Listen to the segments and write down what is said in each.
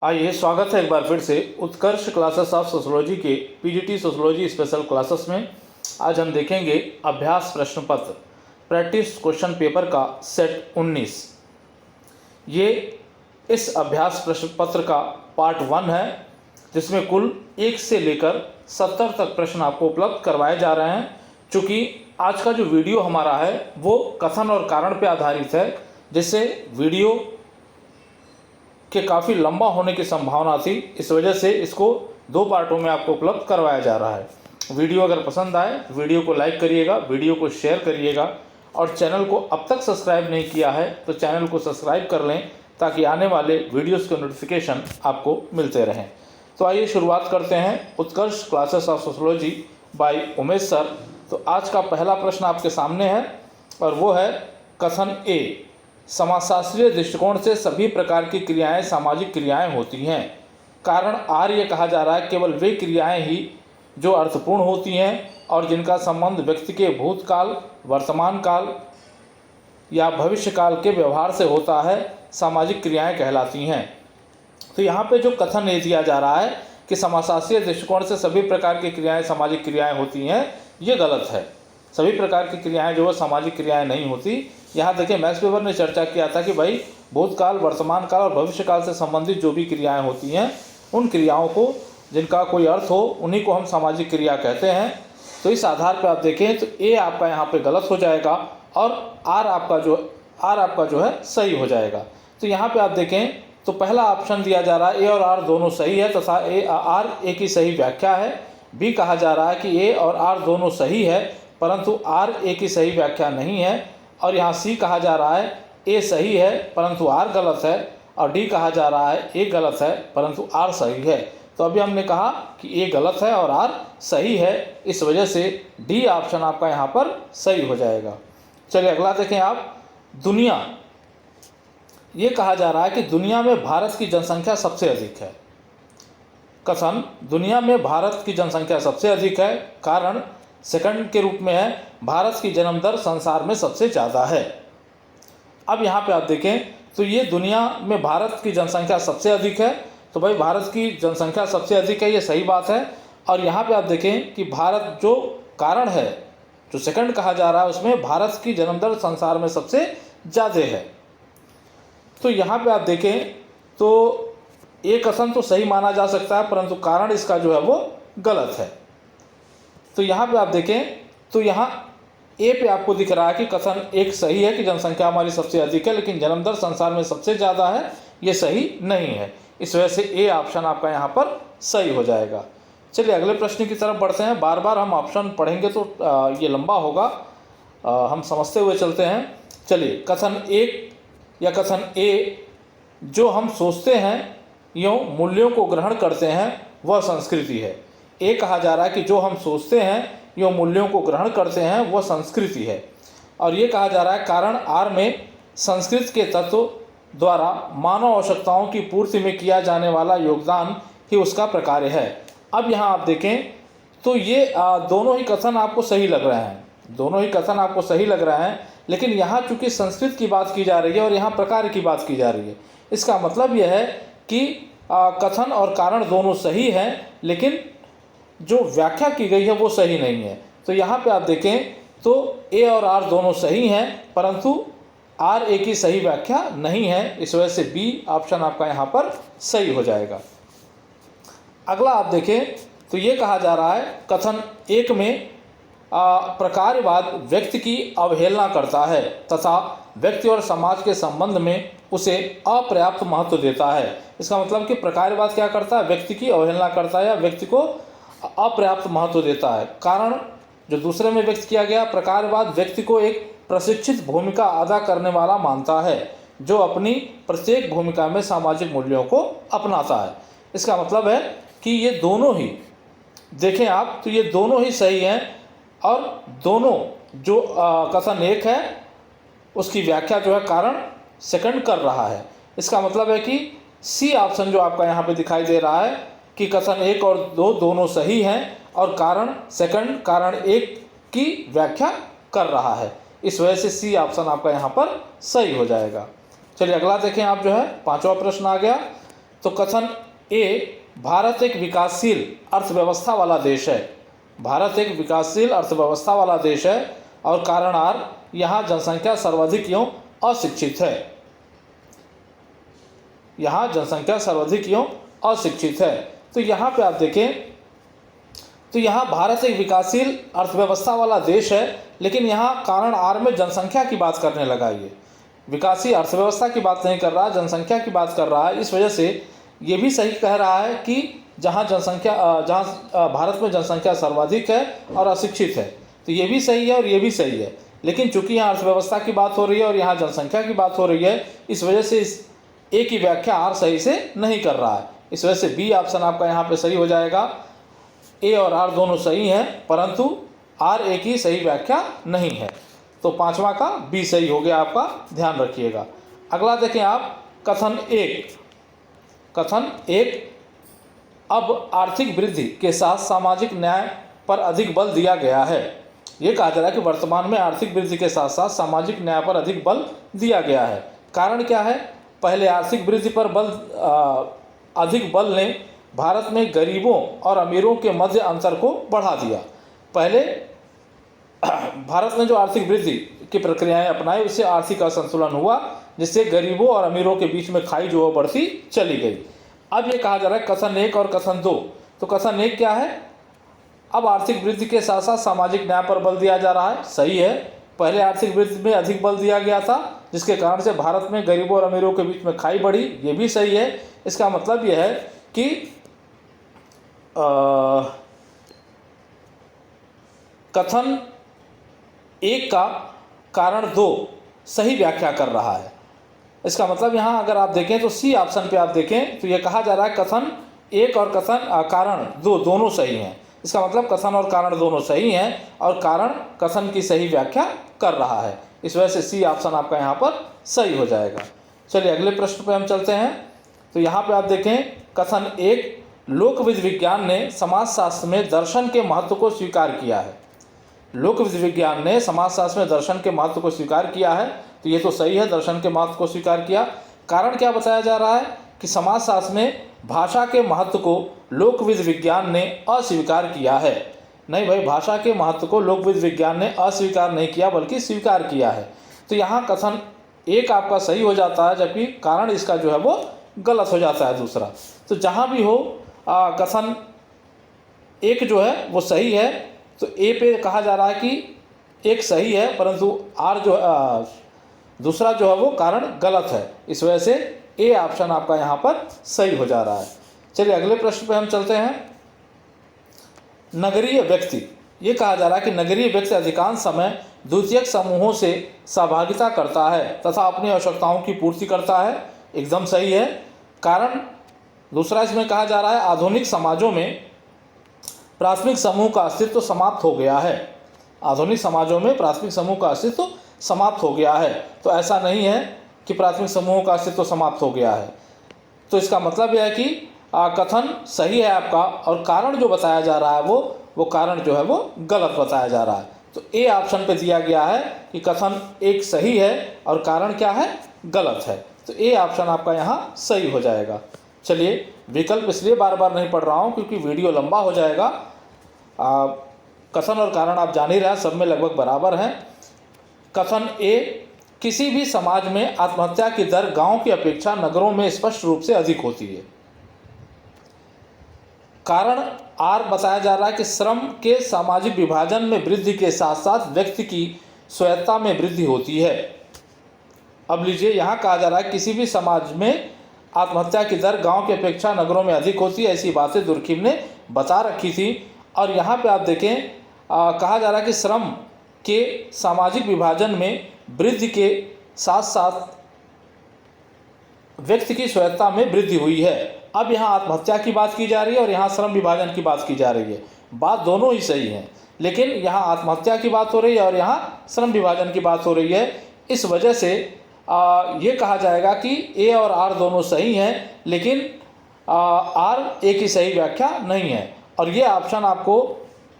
आइए, स्वागत है एक बार फिर से उत्कर्ष क्लासेस ऑफ सोशोलॉजी के पीजीटी सोशोलॉजी स्पेशल क्लासेस में। आज हम देखेंगे अभ्यास प्रश्न पत्र प्रैक्टिस क्वेश्चन पेपर का सेट 19। ये इस अभ्यास प्रश्न पत्र का पार्ट 1 है, जिसमें कुल 1 से लेकर 70 तक प्रश्न आपको उपलब्ध करवाए जा रहे हैं। चूँकि आज का जो वीडियो हमारा है वो कथन और कारण पर आधारित है, जिससे वीडियो के काफ़ी लंबा होने की संभावना थी। इस वजह से इसको 2 पार्टों में आपको उपलब्ध करवाया जा रहा है। वीडियो अगर पसंद आए वीडियो को लाइक करिएगा, वीडियो को शेयर करिएगा और चैनल को अब तक सब्सक्राइब नहीं किया है तो चैनल को सब्सक्राइब कर लें, ताकि आने वाले वीडियोस के नोटिफिकेशन आपको मिलते रहें। तो आइए शुरुआत करते हैं Utkarsh classes of sociology by Umesh sir. तो आज का पहला प्रश्न आपके सामने है और वो है कथन ए, समाजशास्त्रीय दृष्टिकोण से सभी प्रकार की क्रियाएं सामाजिक क्रियाएं होती हैं। कारण आर ये कहा जा रहा है केवल वे क्रियाएं ही जो अर्थपूर्ण होती हैं और जिनका संबंध व्यक्ति के भूतकाल, वर्तमान काल या भविष्य काल के व्यवहार से होता है, सामाजिक क्रियाएं कहलाती हैं। तो यहाँ पे जो कथन ये दिया जा रहा है कि समाजशास्त्रीय दृष्टिकोण से सभी प्रकार की क्रियाएं सामाजिक क्रियाएं होती हैं, ये गलत है। सभी प्रकार की क्रियाएं जो है सामाजिक क्रियाएं नहीं होती। यहाँ देखिए, मैक्स वेबर ने चर्चा किया था कि भाई भूतकाल, वर्तमान काल और भविष्य काल से संबंधित जो भी क्रियाएं होती हैं, उन क्रियाओं को जिनका कोई अर्थ हो उन्हीं को हम सामाजिक क्रिया कहते हैं। तो इस आधार पर आप देखें तो ए आपका यहाँ पे गलत हो जाएगा और आर आपका जो है सही हो जाएगा। तो यहाँ पे आप देखें तो पहला ऑप्शन दिया जा रहा है ए और आर दोनों सही है तथा आर ए की सही व्याख्या है। बी कहा जा रहा है कि ए और आर दोनों सही है परंतु आर ए की सही व्याख्या नहीं है। और यहाँ सी कहा जा रहा है ए सही है परंतु आर गलत है। और डी कहा जा रहा है ए गलत है परंतु आर सही है। तो अभी हमने कहा कि ए गलत है और आर सही है, इस वजह से डी ऑप्शन आपका यहाँ पर सही हो जाएगा। चलिए अगला देखें आप। दुनिया, ये कहा जा रहा है कि दुनिया में भारत की जनसंख्या सबसे अधिक है। कथन दुनिया में भारत की जनसंख्या सबसे अधिक है। कारण सेकंड के रूप में है भारत की जन्म दर संसार में सबसे ज़्यादा है। अब यहाँ पे आप देखें तो ये दुनिया में भारत की जनसंख्या सबसे अधिक है, तो भाई भारत की जनसंख्या सबसे अधिक है, ये सही बात है। और यहाँ पे आप देखें कि भारत जो कारण है, जो सेकंड कहा जा रहा है, उसमें भारत की जन्म दर संसार में सबसे ज़्यादा है। तो यहाँ पे आप देखें तो ये कथन तो सही माना जा सकता है परंतु कारण इसका जो है वो गलत है। तो यहाँ पे आप देखें तो यहाँ ए पे आपको दिख रहा है कि कथन एक सही है कि जनसंख्या हमारी सबसे अधिक है लेकिन जन्म दर संसार में सबसे ज़्यादा है, ये सही नहीं है। इस वजह से ए ऑप्शन आपका यहाँ पर सही हो जाएगा। चलिए अगले प्रश्न की तरफ बढ़ते हैं। बार बार हम ऑप्शन पढ़ेंगे तो ये लंबा होगा, हम समझते हुए चलते हैं। चलिए कथन एक या कथन ए, जो हम सोचते हैं यों मूल्यों को ग्रहण करते हैं वह संस्कृति है। ए कहा जा रहा है कि जो हम सोचते हैं यों मूल्यों को ग्रहण करते हैं वह संस्कृति है। और ये कहा जा रहा है कारण आर में संस्कृत के तत्व द्वारा मानव आवश्यकताओं की पूर्ति में किया जाने वाला योगदान ही उसका प्रकार्य है। अब यहाँ आप देखें तो ये दोनों ही कथन आपको सही लग रहे हैं, दोनों ही कथन आपको सही लग रहे हैं, लेकिन यहाँ चूँकि संस्कृत की बात की जा रही है और यहाँ प्रकार की बात की जा रही है, इसका मतलब यह है कि कथन और कारण दोनों सही हैं लेकिन जो व्याख्या की गई है वो सही नहीं है। तो यहाँ पे आप देखें तो ए और आर दोनों सही हैं परंतु आर ए की सही व्याख्या नहीं है, इस वजह से बी ऑप्शन आपका यहाँ पर सही हो जाएगा। अगला आप देखें तो ये कहा जा रहा है कथन एक में प्रकारवाद व्यक्ति की अवहेलना करता है तथा व्यक्ति और समाज के संबंध में उसे अपर्याप्त महत्व देता है। इसका मतलब कि प्रकारवाद क्या करता है, व्यक्ति की अवहेलना करता है या व्यक्ति को अपर्याप्त महत्व देता है। कारण जो दूसरे में व्यक्त किया गया, प्रकारवाद व्यक्ति को एक प्रशिक्षित भूमिका अदा करने वाला मानता है जो अपनी प्रत्येक भूमिका में सामाजिक मूल्यों को अपनाता है। इसका मतलब है कि ये दोनों ही देखें आप तो ये दोनों ही सही हैं और दोनों जो कथन एक है उसकी व्याख्या जो है कारण सेकंड कर रहा है। इसका मतलब है कि सी ऑप्शन जो आपका यहाँ पे दिखाई दे रहा है कि कथन एक और दो दोनों सही हैं और कारण सेकंड कारण एक की व्याख्या कर रहा है, इस वजह से सी ऑप्शन आपका यहाँ पर सही हो जाएगा। चलिए अगला देखें आप, जो है 5वां प्रश्न आ गया। तो कथन ए, भारत एक विकासशील अर्थव्यवस्था वाला देश है। भारत एक विकासशील अर्थव्यवस्था वाला देश है। और कारण आर, यहाँ जनसंख्या सर्वाधिक एवं अशिक्षित है। यहाँ जनसंख्या सर्वाधिक एवं अशिक्षित है। तो यहाँ पे आप देखें तो यहाँ भारत एक विकासशील अर्थव्यवस्था वाला देश है, लेकिन यहाँ कारण आर में जनसंख्या की बात करने लगा। ये विकासशील अर्थव्यवस्था की बात नहीं कर रहा, जनसंख्या की बात कर रहा है। इस वजह से ये भी सही कह रहा है कि जहाँ भारत में जनसंख्या सर्वाधिक है और अशिक्षित है, तो ये भी सही है और ये भी सही है। लेकिन चूंकि यहाँ अर्थव्यवस्था की बात हो रही है और यहाँ जनसंख्या की बात हो रही है, इस वजह से इस ए की व्याख्या आर सही से नहीं कर रहा है। इस वजह से बी ऑप्शन आपका यहाँ पे सही हो जाएगा। ए और आर दोनों सही हैं, परंतु आर ए की सही व्याख्या नहीं है। तो पांचवा का बी सही हो गया, आपका ध्यान रखिएगा। अगला देखें आप, कथन एक, अब आर्थिक वृद्धि के साथ सामाजिक न्याय पर अधिक बल दिया गया है। ये कहा जा रहा है कि वर्तमान में आर्थिक वृद्धि के साथ साथ सामाजिक न्याय पर अधिक बल दिया गया है। कारण क्या है? पहले आर्थिक वृद्धि पर अधिक बल ने भारत में गरीबों और अमीरों के मध्य अंतर को बढ़ा दिया। पहले भारत ने जो आर्थिक वृद्धि की प्रक्रियाएं अपनाई, उससे आर्थिक असंतुलन हुआ, जिससे गरीबों और अमीरों के बीच में खाई जो बढ़ती चली गई। अब ये कहा जा रहा है कथन एक और कथन दो। तो कथन एक क्या है? अब आर्थिक वृद्धि के साथ साथ सामाजिक न्याय पर बल दिया जा रहा है। सही है, पहले आर्थिक वृद्धि में अधिक बल दिया गया था, जिसके कारण से भारत में गरीबों और अमीरों के बीच में खाई बढ़ी। ये भी सही है। इसका मतलब यह है कि कथन एक का कारण दो सही व्याख्या कर रहा है। इसका मतलब यहाँ अगर आप देखें तो सी ऑप्शन पे आप देखें तो ये कहा जा रहा है कथन एक और कारण दो दोनों सही हैं। इसका मतलब कथन और कारण दोनों सही हैं और कारण कथन की सही व्याख्या कर रहा है। इस वजह से सी ऑप्शन आपका यहाँ पर सही हो जाएगा। चलिए अगले प्रश्न पे हम चलते हैं। तो यहाँ पे आप देखें कथन एक, लोकविद विज्ञान ने समाजशास्त्र में दर्शन के महत्व को स्वीकार किया है। लोकविद विज्ञान ने समाजशास्त्र में दर्शन के महत्व को स्वीकार किया है। तो ये तो सही है, दर्शन के महत्व को स्वीकार किया। कारण क्या बताया जा रहा है कि समाजशास्त्र में भाषा के महत्व को लोकविद विज्ञान ने अस्वीकार किया है। नहीं भाई, भाषा के महत्व को लोकविद विज्ञान ने अस्वीकार नहीं किया बल्कि स्वीकार किया है। तो यहाँ कथन एक आपका सही हो जाता है, जबकि कारण इसका जो है वो गलत हो जाता है दूसरा। तो जहाँ भी हो कथन एक जो है वो सही है। तो ए पे कहा जा रहा है कि एक सही है, परंतु आर जो दूसरा जो है वो कारण गलत है। इस वजह से ए ऑप्शन आपका यहाँ पर सही हो जा रहा है। चलिए अगले प्रश्न पे हम चलते हैं। नगरीय व्यक्ति, ये कहा जा रहा है कि नगरीय व्यक्ति अधिकांश समय द्वितीयक समूहों से सहभागिता करता है तथा अपनी आवश्यकताओं की पूर्ति करता है। एकदम सही है। कारण दूसरा इसमें कहा जा रहा है आधुनिक समाजों में प्राथमिक समूह का अस्तित्व समाप्त हो गया है। आधुनिक समाजों में प्राथमिक समूह का अस्तित्व समाप्त हो गया है। तो ऐसा नहीं है कि प्राथमिक समूहों का अस्तित्व समाप्त हो गया है। तो इसका मतलब यह है कि कथन सही है आपका और कारण जो बताया जा रहा है वो कारण जो है वो गलत बताया जा रहा है। तो ए ऑप्शन पे दिया गया है कि कथन एक सही है और कारण क्या है? गलत है। तो ए ऑप्शन आपका यहाँ सही हो जाएगा। चलिए विकल्प इसलिए बार बार नहीं पढ़ रहा हूँ क्योंकि वीडियो लंबा हो जाएगा। कथन और कारण आप जान ही रहे हैं, सब में लगभग बराबर हैं। कथन ए, किसी भी समाज में आत्महत्या की दर गांव की अपेक्षा नगरों में स्पष्ट रूप से अधिक होती है। कारण आर बताया जा रहा है कि श्रम के सामाजिक विभाजन में वृद्धि के साथ साथ व्यक्ति की स्वायत्तता में वृद्धि होती है। अब लीजिए, यहाँ कहा जा रहा है किसी भी समाज में आत्महत्या की दर गांव की अपेक्षा नगरों में अधिक होती है। ऐसी बातें दुर्खिम ने बता रखी थी। और यहाँ पे आप देखें कहा जा रहा है कि श्रम के सामाजिक विभाजन में वृद्धि के साथ साथ व्यक्ति की स्वायत्तता में वृद्धि हुई है। अब यहाँ आत्महत्या की बात की जा रही है और यहाँ श्रम विभाजन की बात की जा रही है। बात दोनों ही सही है, लेकिन यहाँ आत्महत्या की बात हो रही है और यहाँ श्रम विभाजन की बात हो रही है। इस वजह से ये कहा जाएगा कि ए और आर दोनों सही हैं, लेकिन आर ए की सही व्याख्या नहीं है। और ये ऑप्शन आपको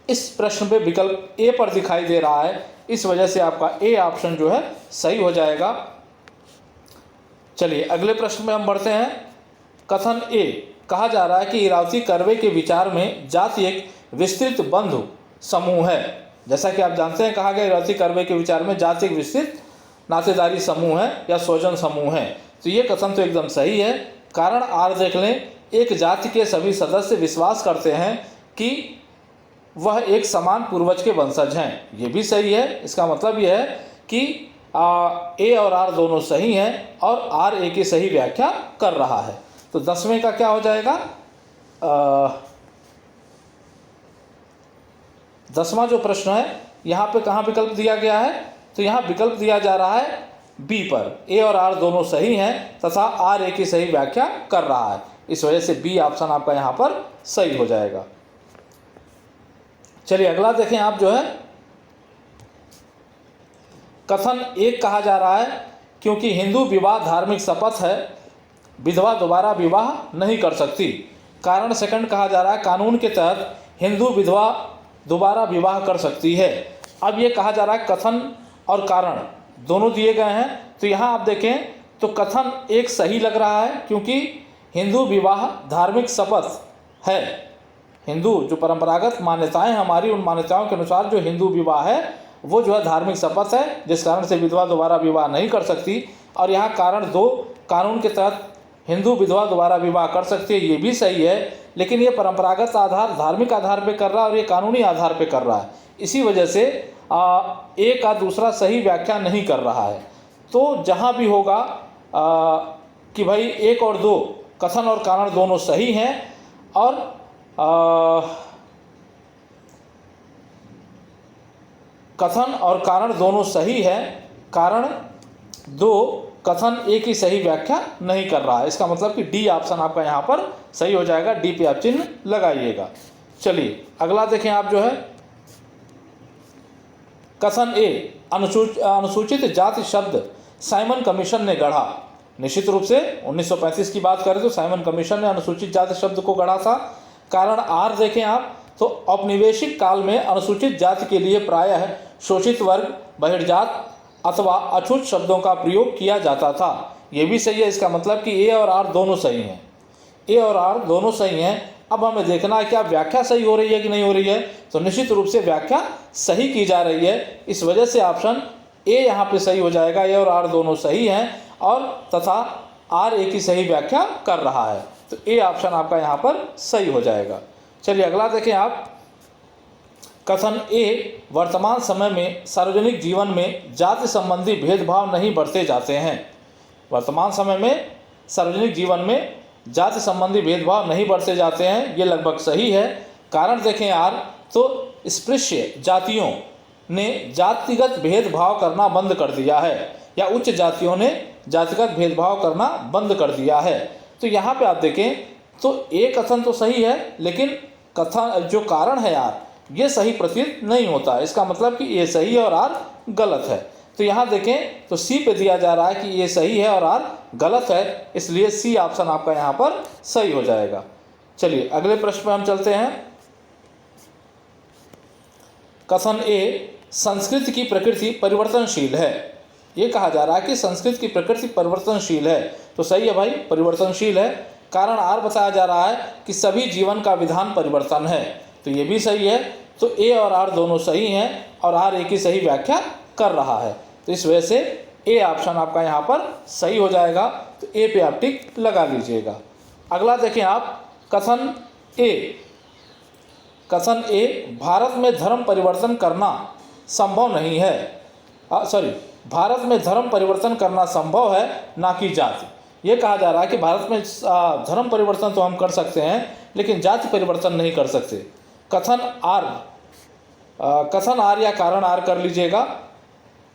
इस प्रश्न पे विकल्प ए पर दिखाई दे रहा है। इस वजह से आपका ए ऑप्शन जो है सही हो जाएगा। चलिए अगले प्रश्न में हम बढ़ते हैं। कथन ए, कहा जा रहा है कि इरावती कर्वे के विचार में जाति एक विस्तृत बंधु समूह है। जैसा कि आप जानते हैं, कहा गया इरावती कर्वे के विचार में जाति एक विस्तृत नातेदारी समूह है या स्वजन समूह है। तो ये कथन तो एकदम सही है। कारण आर देख लें, एक जाति के सभी सदस्य विश्वास करते हैं कि वह एक समान पूर्वज के वंशज हैं। ये भी सही है। इसका मतलब यह है कि ए और आर दोनों सही हैं और आर ए की सही व्याख्या कर रहा है। तो 10वें का क्या हो जाएगा? 10वां जो प्रश्न है, यहाँ पे कहाँ विकल्प दिया गया है? तो यहाँ विकल्प दिया जा रहा है बी पर, ए और आर दोनों सही हैं तथा आर ए की सही व्याख्या कर रहा है। इस वजह से बी ऑप्शन आपका यहाँ पर सही हो जाएगा। चलिए अगला देखें आप जो है, कथन एक कहा जा रहा है क्योंकि हिंदू विवाह धार्मिक शपथ है, विधवा दोबारा विवाह नहीं कर सकती। कारण सेकंड कहा जा रहा है कानून के तहत हिंदू विधवा दोबारा विवाह कर सकती है। अब ये कहा जा रहा है कथन और कारण दोनों दिए गए हैं। तो यहाँ आप देखें तो कथन एक सही लग रहा है क्योंकि हिंदू विवाह धार्मिक शपथ है। हिंदू जो परंपरागत मान्यताएं हमारी, उन मान्यताओं के अनुसार जो हिंदू विवाह है वो जो है धार्मिक शपथ है, जिस कारण से विधवा दोबारा विवाह नहीं कर सकती। और यहाँ कारण 2, कानून के तहत हिंदू विधवा दोबारा विवाह कर सकती है, ये भी सही है। लेकिन ये परंपरागत आधार धार्मिक आधार पे कर रहा है और ये कानूनी आधार पे कर रहा है। इसी वजह से ए का दूसरा सही व्याख्या नहीं कर रहा है। तो जहाँ भी होगा कि भाई 1 और 2 कथन और कारण दोनों सही हैं और कथन और कारण दोनों सही है, कारण 2 कथन ए की सही व्याख्या नहीं कर रहा है। इसका मतलब कि डी ऑप्शन आपका यहाँ पर सही हो जाएगा। डी पे आप चिन्ह लगाइएगा। चलिए अगला देखें आप जो है, कथन ए, अनुसूचित जाति शब्द साइमन कमीशन ने गढ़ा। निश्चित रूप से 1935 की बात करें तो साइमन कमीशन ने अनुसूचित जाति शब्द को गढ़ा था। कारण आर देखें आप तो औपनिवेशिक काल में अनुसूचित जाति के लिए प्रायः शोषित वर्ग, बहिर्जात अथवा अछूत शब्दों का प्रयोग किया जाता था। ये भी सही है। इसका मतलब कि ए और आर दोनों सही हैं। ए और आर दोनों सही हैं। अब हमें देखना है क्या व्याख्या सही हो रही है कि नहीं हो रही है। तो निश्चित रूप से व्याख्या सही की जा रही है। इस वजह से ऑप्शन ए यहाँ पे सही हो जाएगा। ए और आर दोनों सही हैं और तथा आर ए की सही व्याख्या कर रहा है। तो ए ऑप्शन आपका यहाँ पर सही हो जाएगा। चलिए अगला देखें आप, कथन ए, वर्तमान समय में सार्वजनिक जीवन में जाति संबंधी भेदभाव नहीं बढ़ते जाते हैं। वर्तमान समय में सार्वजनिक जीवन में जाति संबंधी भेदभाव नहीं बढ़ते जाते हैं, ये लगभग सही है। कारण देखें आर तो स्पृश्य जातियों ने जातिगत भेदभाव करना बंद कर दिया है या उच्च जातियों ने जातिगत भेदभाव करना बंद कर दिया है। तो यहाँ पे आप देखें तो ए कथन तो सही है, लेकिन कथन जो कारण है यार ये सही प्रतीत नहीं होता। इसका मतलब कि ए सही है और आर गलत है। तो यहाँ देखें तो सी पे दिया जा रहा है कि ये सही है और आर गलत है, इसलिए सी ऑप्शन आपका यहाँ पर सही हो जाएगा। चलिए अगले प्रश्न पे हम चलते हैं। कथन ए, संस्कृत की प्रकृति परिवर्तनशील है। ये कहा जा रहा है कि संस्कृत की प्रकृति परिवर्तनशील है। तो सही है भाई, परिवर्तनशील है। कारण आर बताया जा रहा है कि सभी जीवन का विधान परिवर्तन है। तो ये भी सही है। तो ए और आर दोनों सही हैं और आर ए की सही व्याख्या कर रहा है। तो इस वजह से ए ऑप्शन आपका यहाँ पर सही हो जाएगा। तो ए पे आप टिक लगा लीजिएगा। अगला देखें आप, कथन ए, भारत में धर्म परिवर्तन करना संभव नहीं है। भारत में धर्म परिवर्तन करना संभव है, ना कि जाति। ये कहा जा रहा है कि भारत में धर्म परिवर्तन तो हम कर सकते हैं लेकिन जाति परिवर्तन नहीं कर सकते। कथन आर या कारण आर कर लीजिएगा।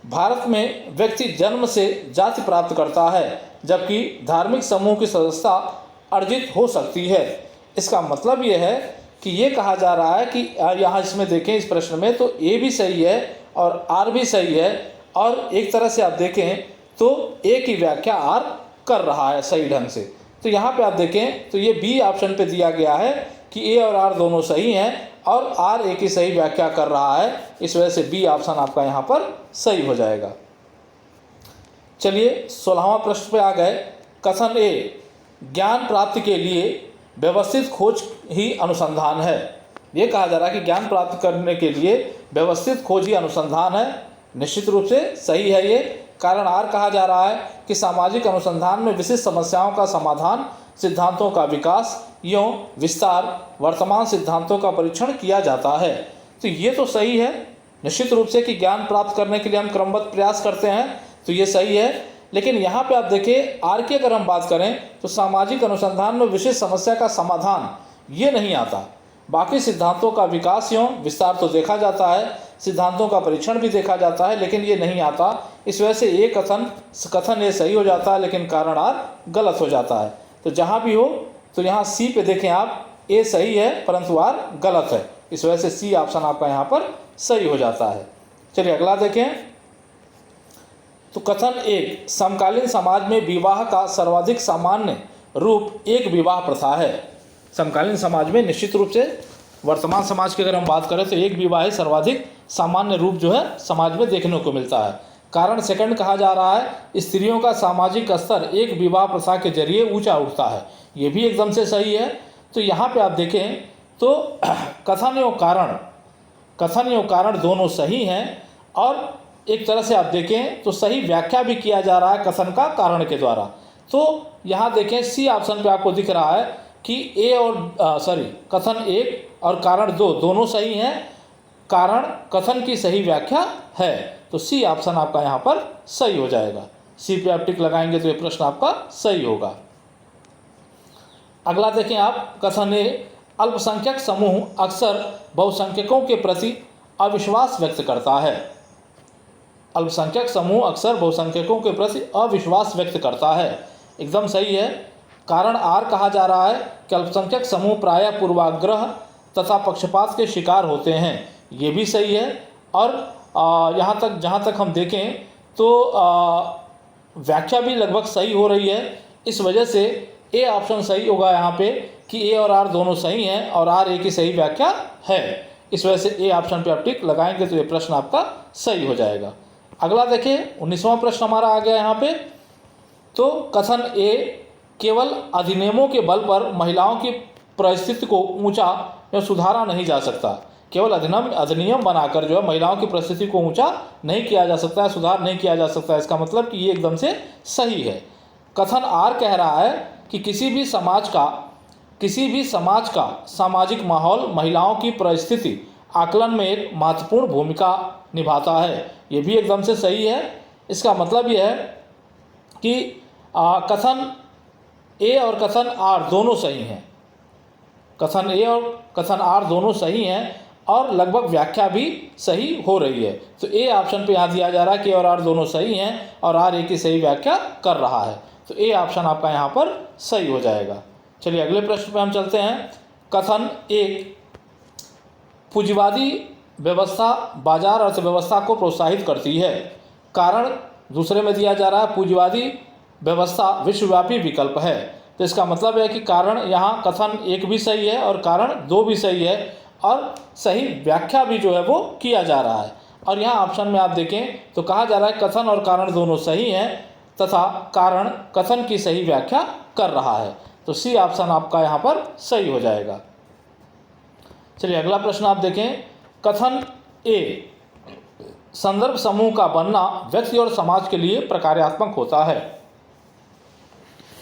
भारत में व्यक्ति जन्म से जाति प्राप्त करता है जबकि धार्मिक समूह की सदस्यता अर्जित हो सकती है। इसका मतलब ये है कि ये कहा जा रहा है कि यहाँ इसमें देखें इस प्रश्न में तो ए भी सही है और आर भी सही है और एक तरह से आप देखें तो ए की व्याख्या आर कर रहा है सही ढंग से। तो यहाँ पे आप देखें तो ये बी ऑप्शन पे दिया गया है कि ए और आर दोनों सही हैं और आर ए की सही व्याख्या कर रहा है। इस वजह से बी ऑप्शन आपका यहाँ पर सही हो जाएगा। चलिए 16वां प्रश्न पे आ गए। कथन ए, ज्ञान प्राप्ति के लिए व्यवस्थित खोज ही अनुसंधान है। ये कहा जा रहा है कि ज्ञान प्राप्त करने के लिए व्यवस्थित खोज ही अनुसंधान है। निश्चित रूप से सही है ये। कारण आर कहा जा रहा है कि सामाजिक अनुसंधान में विशिष्ट समस्याओं का समाधान, सिद्धांतों का विकास एवं विस्तार, वर्तमान सिद्धांतों का परीक्षण किया जाता है। तो ये तो सही है निश्चित रूप से कि ज्ञान प्राप्त करने के लिए हम क्रमबद्ध प्रयास करते हैं, तो ये सही है। लेकिन यहाँ पे आप देखिए आर की अगर हम बात करें तो सामाजिक अनुसंधान में विशिष्ट समस्या का समाधान ये नहीं आता। बाकी सिद्धांतों का विकास एवं विस्तार तो देखा जाता है, सिद्धांतों का परीक्षण भी देखा जाता है, लेकिन ये नहीं आता। इस वजह से ये कथन ये सही हो जाता है, लेकिन कारण आर गलत हो जाता है। तो जहाँ भी हो तो यहाँ सी पे देखें आप, ए सही है परंतु आर गलत है। इस वजह से सी ऑप्शन आपका यहाँ पर सही हो जाता है। चलिए अगला देखें। तो कथन एक, समकालीन समाज में विवाह का सर्वाधिक सामान्य रूप एक विवाह प्रथा है। समकालीन समाज में निश्चित रूप से वर्तमान समाज की अगर हम बात करें तो एक विवाह ही सर्वाधिक सामान्य रूप जो है समाज में देखने को मिलता है। कारण सेकंड कहा जा रहा है स्त्रियों का सामाजिक स्तर एक विवाह प्रथा के जरिए ऊंचा उठता है। ये भी एकदम से सही है। तो यहाँ पे आप देखें तो कथन एवं कारण दोनों सही हैं, और एक तरह से आप देखें तो सही व्याख्या भी किया जा रहा है कथन का कारण के द्वारा। तो यहाँ देखें सी ऑप्शन पे आपको दिख रहा है कि ए और कथन एक और कारण दो दोनों सही हैं, कारण कथन की सही व्याख्या है। तो सी ऑप्शन आपका यहाँ पर सही हो जाएगा। सी पे आप टिक लगाएंगे तो ये प्रश्न आपका सही होगा। अगला देखें आप, कथन ए, अल्पसंख्यक समूह अक्सर बहुसंख्यकों के प्रति अविश्वास व्यक्त करता है। अल्पसंख्यक समूह अक्सर बहुसंख्यकों के प्रति अविश्वास व्यक्त करता है, एकदम सही है। कारण आर कहा जा रहा है कि अल्पसंख्यक समूह प्रायः पूर्वाग्रह तथा पक्षपात के शिकार होते हैं, ये भी सही है। और यहाँ तक जहाँ तक हम देखें तो व्याख्या भी लगभग सही हो रही है। इस वजह से ए ऑप्शन सही होगा यहाँ पे कि ए और आर दोनों सही हैं और आर ए की सही व्याख्या है। इस वजह से ए ऑप्शन पे आप टिक लगाएंगे तो ये प्रश्न आपका सही हो जाएगा। अगला देखिए 19वां प्रश्न हमारा आ गया यहाँ पे। तो कथन ए, केवल अधिनियमों के बल पर महिलाओं की परिस्थिति को ऊंचा या सुधारा नहीं जा सकता। केवल अधिनियम बनाकर जो है महिलाओं की परिस्थिति को ऊंचा नहीं किया जा सकता है, सुधार नहीं किया जा सकता है। इसका मतलब कि ये एकदम से सही है। कथन आर कह रहा है कि किसी भी समाज का सामाजिक माहौल महिलाओं की परिस्थिति आकलन में एक महत्वपूर्ण भूमिका निभाता है, ये भी एकदम से सही है। इसका मतलब यह है कि कथन ए और कथन आर दोनों सही हैं। कथन ए और कथन आर दोनों सही हैं और लगभग व्याख्या भी सही हो रही है। तो ए ऑप्शन पे यहाँ दिया जा रहा है कि ए और आर दोनों सही हैं और आर ए की सही व्याख्या कर रहा है। तो ए ऑप्शन आपका यहाँ पर सही हो जाएगा। चलिए अगले प्रश्न पे हम चलते हैं। कथन एक, पूंजीवादी व्यवस्था बाजार अर्थव्यवस्था को प्रोत्साहित करती है। कारण दूसरे में दिया जा रहा है पूंजीवादी व्यवस्था विश्वव्यापी विकल्प है। तो इसका मतलब है कि कारण यहाँ कथन एक भी सही है और कारण दो भी सही है और सही व्याख्या भी जो है वो किया जा रहा है। और यहाँ ऑप्शन में आप देखें तो कहा जा रहा है कथन और कारण दोनों सही हैं तथा कारण कथन की सही व्याख्या कर रहा है। तो सी ऑप्शन आपका यहाँ पर सही हो जाएगा। चलिए अगला प्रश्न आप देखें। कथन ए, संदर्भ समूह का बनना व्यक्ति और समाज के लिए प्रकार्यात्मक होता है।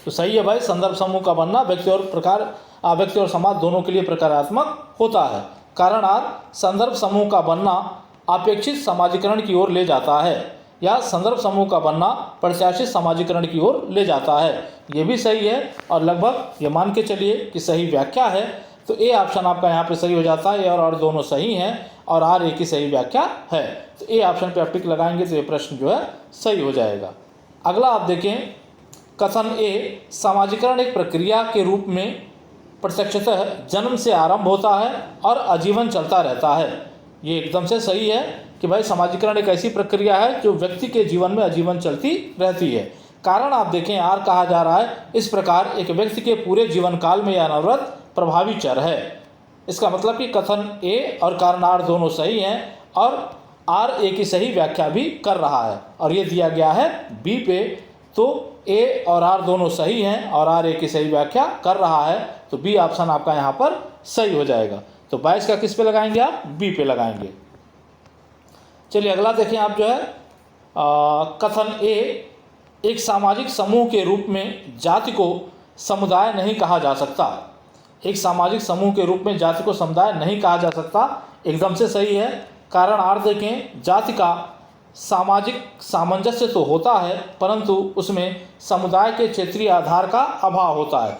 तो सही है भाई, संदर्भ समूह का बनना व्यक्ति और समाज दोनों के लिए प्रकार्यात्मक होता है। कारण आर, संदर्भ समूह का बनना अपेक्षित सामाजिकरण की ओर ले जाता है या संदर्भ समूह का बनना प्रत्याशित सामाजिकरण की ओर ले जाता है, ये भी सही है और लगभग ये मान के चलिए कि सही व्याख्या है। तो ए ऑप्शन आपका यहाँ पे सही हो जाता है। ए और दोनों सही हैं और आर ए की सही व्याख्या है। तो ए ऑप्शन पे आप टिक लगाएंगे तो ये प्रश्न जो है सही हो जाएगा। अगला आप देखें। कथन ए, सामाजिकरण एक प्रक्रिया के रूप में प्रत्यक्षतः जन्म से आरंभ होता है और आजीवन चलता रहता है। ये एकदम से सही है कि भाई समाजीकरण एक ऐसी प्रक्रिया है जो व्यक्ति के जीवन में आजीवन चलती रहती है। कारण आप देखें आर कहा जा रहा है, इस प्रकार एक व्यक्ति के पूरे जीवन काल में यह अनवरत प्रभावी चर है। इसका मतलब कि कथन ए और कारण आर दोनों सही हैं और आर ए की सही व्याख्या भी कर रहा है। और ये दिया गया है बी पे तो ए और आर दोनों सही हैं और आर ए की सही व्याख्या कर रहा है, तो बी ऑप्शन आपका यहाँ पर सही हो जाएगा। तो 22 का किस पे लगाएंगे आप? बी पे लगाएंगे। चलिए अगला देखें आप जो है कथन ए, एक सामाजिक समूह के रूप में जाति को समुदाय नहीं कहा जा सकता। एक सामाजिक समूह के रूप में जाति को समुदाय नहीं कहा जा सकता, एकदम से सही है। कारण आर देखें, जाति का सामाजिक सामंजस्य तो होता है परंतु उसमें समुदाय के क्षेत्रीय आधार का अभाव होता है,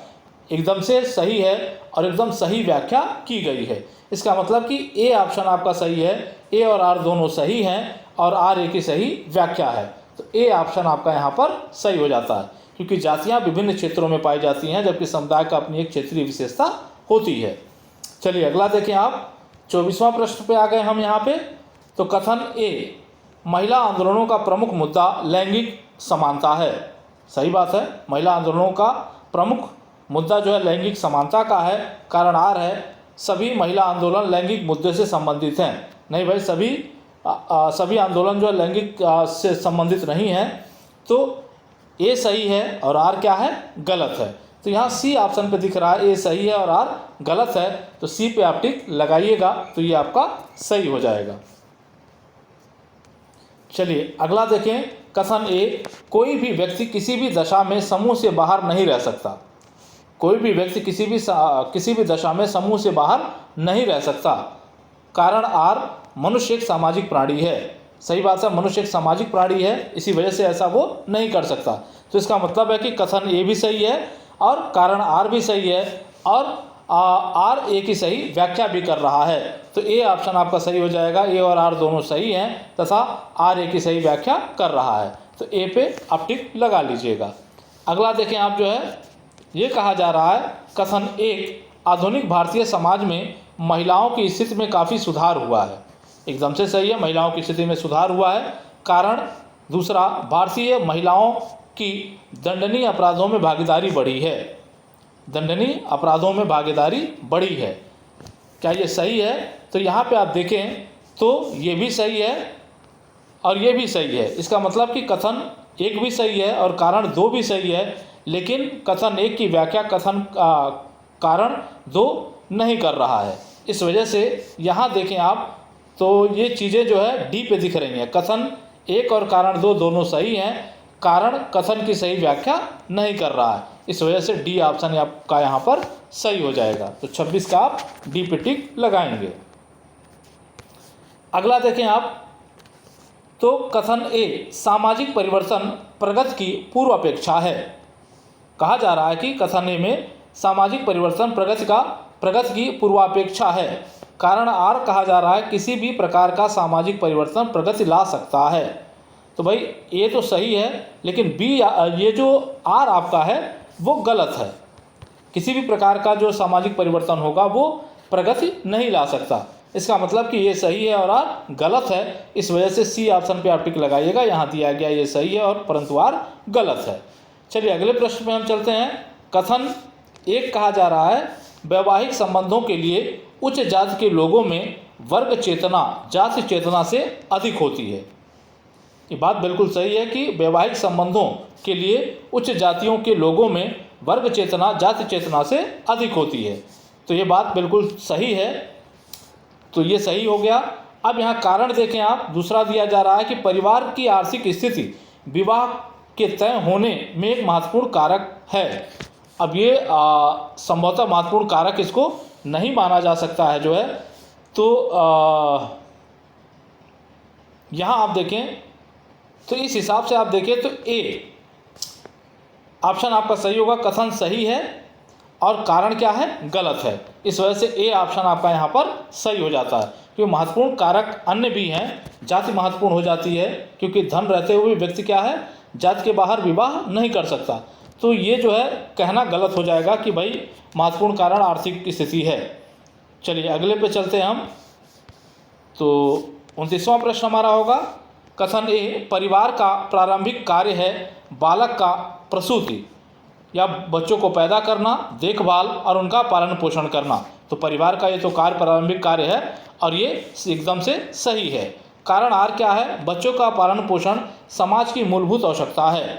एकदम से सही है और एकदम सही व्याख्या की गई है। इसका मतलब कि ए ऑप्शन आपका सही है, ए और आर दोनों सही हैं और आर ए की सही व्याख्या है, तो ए ऑप्शन आपका यहाँ पर सही हो जाता है, क्योंकि जातियाँ विभिन्न क्षेत्रों में पाई जाती हैं जबकि समुदाय का अपनी एक क्षेत्रीय विशेषता होती है। चलिए अगला देखें आप, 24वां प्रश्न पे आ गए हम यहाँ पे। तो कथन ए, महिला आंदोलनों का प्रमुख मुद्दा लैंगिक समानता है। सही बात है, महिला आंदोलनों का प्रमुख मुद्दा जो है लैंगिक समानता का है। कारण आर है, सभी महिला आंदोलन लैंगिक मुद्दे से संबंधित हैं। नहीं भाई, सभी आंदोलन जो है लैंगिक से संबंधित नहीं है, तो ए सही है और आर क्या है? गलत है। तो यहाँ सी ऑप्शन पे दिख रहा है ए सही है और आर गलत है, तो सी पे आप टिक लगाइएगा तो ये आपका सही हो जाएगा। चलिए अगला देखें, कथन ए, कोई भी व्यक्ति किसी भी दशा में समूह से बाहर नहीं रह सकता। कोई भी व्यक्ति किसी भी दशा में समूह से बाहर नहीं रह सकता। कारण आर, मनुष्य एक सामाजिक प्राणी है। सही बात है, मनुष्य एक सामाजिक प्राणी है, इसी वजह से ऐसा वो नहीं कर सकता। तो इसका मतलब है कि कथन ए भी सही है और कारण आर भी सही है और आर ए की सही व्याख्या भी कर रहा है, तो ए ऑप्शन आपका सही हो जाएगा। ए और आर दोनों सही हैं तथा आर ए की सही व्याख्या कर रहा है, तो ए पे आप टिक लगा लीजिएगा। अगला देखें आप जो है, ये कहा जा रहा है कथन एक, आधुनिक भारतीय समाज में महिलाओं की स्थिति में काफ़ी सुधार हुआ है। एकदम से सही है, महिलाओं की स्थिति में सुधार हुआ है। कारण दूसरा, भारतीय महिलाओं की दंडनीय अपराधों में भागीदारी बढ़ी है। दंडनीय अपराधों में भागीदारी बढ़ी है, क्या ये सही है? तो यहाँ पे आप देखें तो ये भी सही है और ये भी सही है। इसका मतलब कि कथन एक भी सही है और कारण दो भी सही है, लेकिन कथन एक की व्याख्या कारण दो नहीं कर रहा है। इस वजह से यहाँ देखें आप तो ये चीज़ें जो है डी पे दिख रही हैं। कथन एक और कारण दो दोनों सही हैं, कारण कथन की सही व्याख्या नहीं कर रहा है, इस वजह से डी ऑप्शन आपका यहाँ पर सही हो जाएगा। तो 26 का आप डी पे टिक लगाएंगे। अगला देखें आप, तो कथन ए, सामाजिक परिवर्तन प्रगति की पूर्व अपेक्षा है। कहा जा रहा है कि कथन ए में सामाजिक परिवर्तन प्रगति की पूर्वापेक्षा है। कारण आर कहा जा रहा है, किसी भी प्रकार का सामाजिक परिवर्तन प्रगति ला सकता है। तो भाई ये तो सही है, लेकिन बी, ये जो आर आपका है वो गलत है। किसी भी प्रकार का जो सामाजिक परिवर्तन होगा वो प्रगति नहीं ला सकता। इसका मतलब कि ये सही है और आर गलत है, इस वजह से सी ऑप्शन पे आप टिक लगाइएगा। यहाँ दिया गया ये सही है और परंतु आर गलत है। चलिए अगले प्रश्न पे हम चलते हैं। कथन एक कहा जा रहा है, वैवाहिक संबंधों के लिए उच्च जाति के लोगों में वर्ग चेतना जाति चेतना से अधिक होती है। ये बात बिल्कुल सही है कि वैवाहिक संबंधों के लिए उच्च जातियों के लोगों में वर्ग चेतना जाति चेतना से अधिक होती है, तो ये बात बिल्कुल सही है, तो ये सही हो गया। अब यहाँ कारण देखें आप, दूसरा दिया जा रहा है कि परिवार की आर्थिक स्थिति विवाह के तय होने में एक महत्वपूर्ण कारक है। अब ये संभवतः महत्वपूर्ण कारक इसको नहीं माना जा सकता है जो है, तो यहाँ आप देखें तो इस हिसाब से आप देखें तो ए ऑप्शन आपका सही होगा। कथन सही है और कारण क्या है? गलत है, इस वजह से ए ऑप्शन आपका यहाँ पर सही हो जाता है। क्योंकि महत्वपूर्ण कारक अन्य भी हैं, जाति महत्वपूर्ण हो जाती है क्योंकि धन रहते हुए व्यक्ति क्या है, जाति के बाहर विवाह नहीं कर सकता। तो ये जो है कहना गलत हो जाएगा कि भाई महत्वपूर्ण कारण आर्थिक स्थिति है। चलिए अगले पे चलते हैं हम। तो 29वां प्रश्न हमारा होगा, कथन ए, परिवार का प्रारंभिक कार्य है बालक का प्रसूति या बच्चों को पैदा करना, देखभाल और उनका पालन पोषण करना। तो परिवार का ये तो प्रारंभिक कार्य है और ये एकदम से सही है। कारण आर क्या है? बच्चों का पालन पोषण समाज की मूलभूत आवश्यकता है।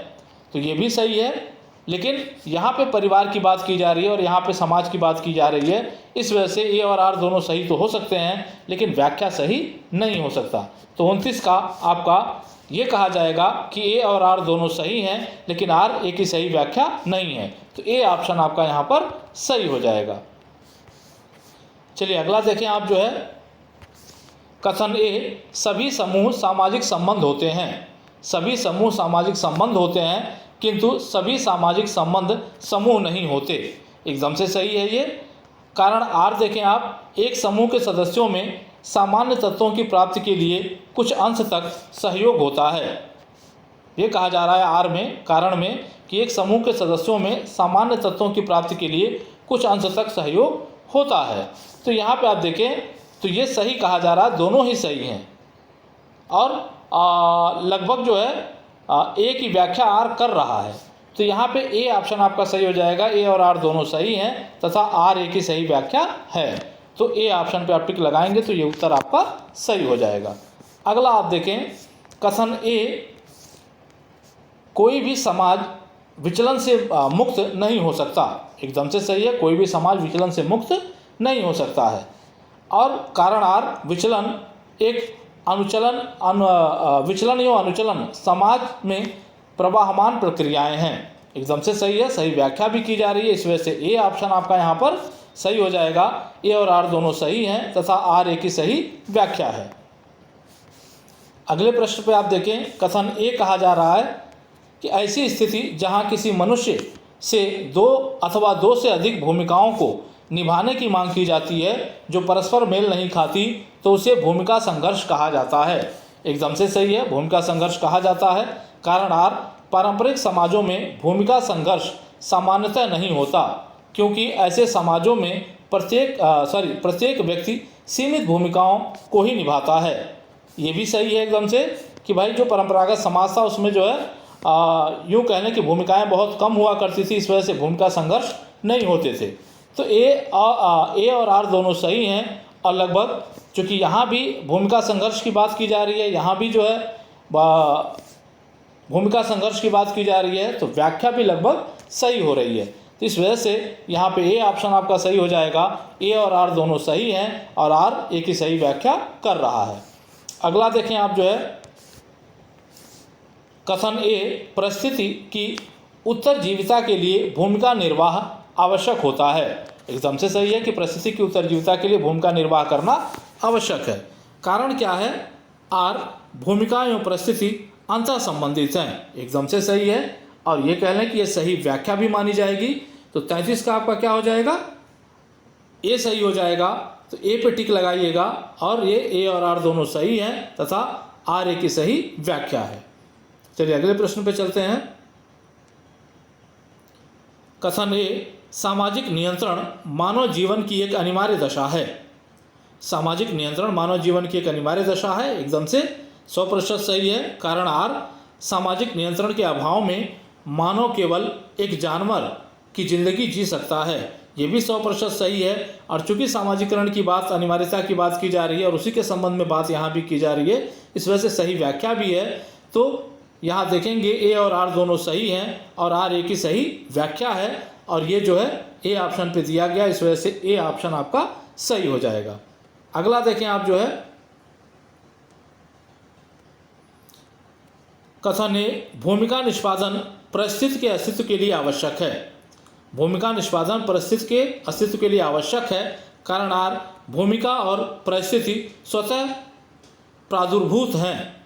तो ये भी सही है, लेकिन यहाँ पे परिवार की बात की जा रही है और यहाँ पे समाज की बात की जा रही है, इस वजह से ए और आर दोनों सही तो हो सकते हैं, लेकिन व्याख्या सही नहीं हो सकता। तो 29 का आपका ये कहा जाएगा कि ए और आर दोनों सही हैं, लेकिन आर ए की सही व्याख्या नहीं है। तो ए ऑप्शन आपका यहाँ पर सही हो जाएगा। चलिए अगला देखें आप जो है, कथन ए, सभी समूह सामाजिक संबंध होते हैं। सभी समूह सामाजिक संबंध होते हैं, किंतु सभी सामाजिक संबंध समूह नहीं होते। एकदम से सही है ये। कारण आर देखें आप, एक समूह के सदस्यों में सामान्य तत्वों की प्राप्ति के लिए कुछ अंश तक सहयोग होता है। ये कहा जा रहा है आर में, कारण में, कि एक समूह के सदस्यों में सामान्य तत्वों की प्राप्ति के लिए कुछ अंश तक सहयोग होता है। तो यहाँ पे आप देखें तो ये सही कहा जा रहा है, दोनों ही सही हैं और लगभग जो है ए की व्याख्या आर कर रहा है। तो यहाँ पे ए ऑप्शन आपका सही हो जाएगा। ए और आर दोनों सही हैं तथा आर ए की सही व्याख्या है। तो ए ऑप्शन पे आप टिक लगाएंगे तो ये उत्तर आपका सही हो जाएगा। अगला आप देखें, कथन ए, कोई भी समाज विचलन से मुक्त नहीं हो सकता। एकदम से सही है, कोई भी समाज विचलन से मुक्त नहीं हो सकता है। और कारण आर, विचलन एक विचलन एवं अनुचलन समाज में प्रवाहमान प्रक्रियाएं हैं। एकदम से सही है, सही व्याख्या भी की जा रही है, इस वजह से ए ऑप्शन आपका यहाँ पर सही हो जाएगा। ए और आर दोनों सही हैं तथा आर ए की सही व्याख्या है। अगले प्रश्न पे आप देखें, कथन ए कहा जा रहा है कि ऐसी स्थिति जहाँ किसी मनुष्य से दो अथवा दो से अधिक भूमिकाओं को निभाने की मांग की जाती है जो परस्पर मेल नहीं खाती, तो उसे भूमिका संघर्ष कहा जाता है। एकदम से सही है, भूमिका संघर्ष कहा जाता है। कारण आर, पारंपरिक समाजों में भूमिका संघर्ष सामान्यतः नहीं होता, क्योंकि ऐसे समाजों में प्रत्येक व्यक्ति सीमित भूमिकाओं को ही निभाता है। ये भी सही है एकदम से कि भाई जो परंपरागत समाज था उसमें जो है यूँ कहने की भूमिकाएं बहुत कम हुआ करती थी, इस वजह से भूमिका संघर्ष नहीं होते थे। तो ए और आर दोनों सही हैं और लगभग, चूँकि यहाँ भी भूमिका संघर्ष की बात की जा रही है, यहाँ भी जो है भूमिका संघर्ष की बात की जा रही है, तो व्याख्या भी लगभग सही हो रही है। तो इस वजह से यहाँ पे ए ऑप्शन आपका सही हो जाएगा। ए और आर दोनों सही हैं और आर ए की सही व्याख्या कर रहा है। अगला देखें आप जो है, कथन ए, परिस्थिति की उत्तरजीविता के लिए भूमिका निर्वाह आवश्यक होता है। एकदम से सही है कि परिस्थिति की उत्तरजीविता के लिए भूमिका निर्वाह करना आवश्यक है। कारण क्या है? आर, भूमिका एवं परिस्थिति अंतर संबंधित हैं। एकदम से सही है और ये कह लें कि ये सही व्याख्या भी मानी जाएगी। तो 33 का आपका क्या हो जाएगा? ए सही हो जाएगा। तो ए पे टिक लगाइएगा और ये ए और आर दोनों सही हैं तथा आर ए की सही व्याख्या है। चलिए अगले प्रश्न पे चलते हैं। कथन ए, सामाजिक नियंत्रण मानव जीवन की एक अनिवार्य दशा है। सामाजिक नियंत्रण मानव जीवन की एक अनिवार्य दशा है। एकदम से 100% सही है। कारण आर, सामाजिक नियंत्रण के अभाव में मानव केवल एक जानवर की जिंदगी जी सकता है। ये भी 100% सही है। और चूंकि सामाजिकरण की बात, अनिवार्यता की बात की जा रही है और उसी के संबंध में बात यहाँ भी की जा रही है, इस वजह से सही व्याख्या भी है। तो यहाँ देखेंगे ए और आर दोनों सही हैं और आर ए की सही व्याख्या है और ये जो है ए ऑप्शन पे दिया गया, इस वजह से ए ऑप्शन आपका सही हो जाएगा। अगला देखें आप जो है, कथन ए, भूमिका निष्पादन परिस्थिति के अस्तित्व के लिए आवश्यक है। भूमिका निष्पादन परिस्थिति के अस्तित्व के लिए आवश्यक है। कारण आर, भूमिका और परिस्थिति स्वतः प्रादुर्भूत हैं।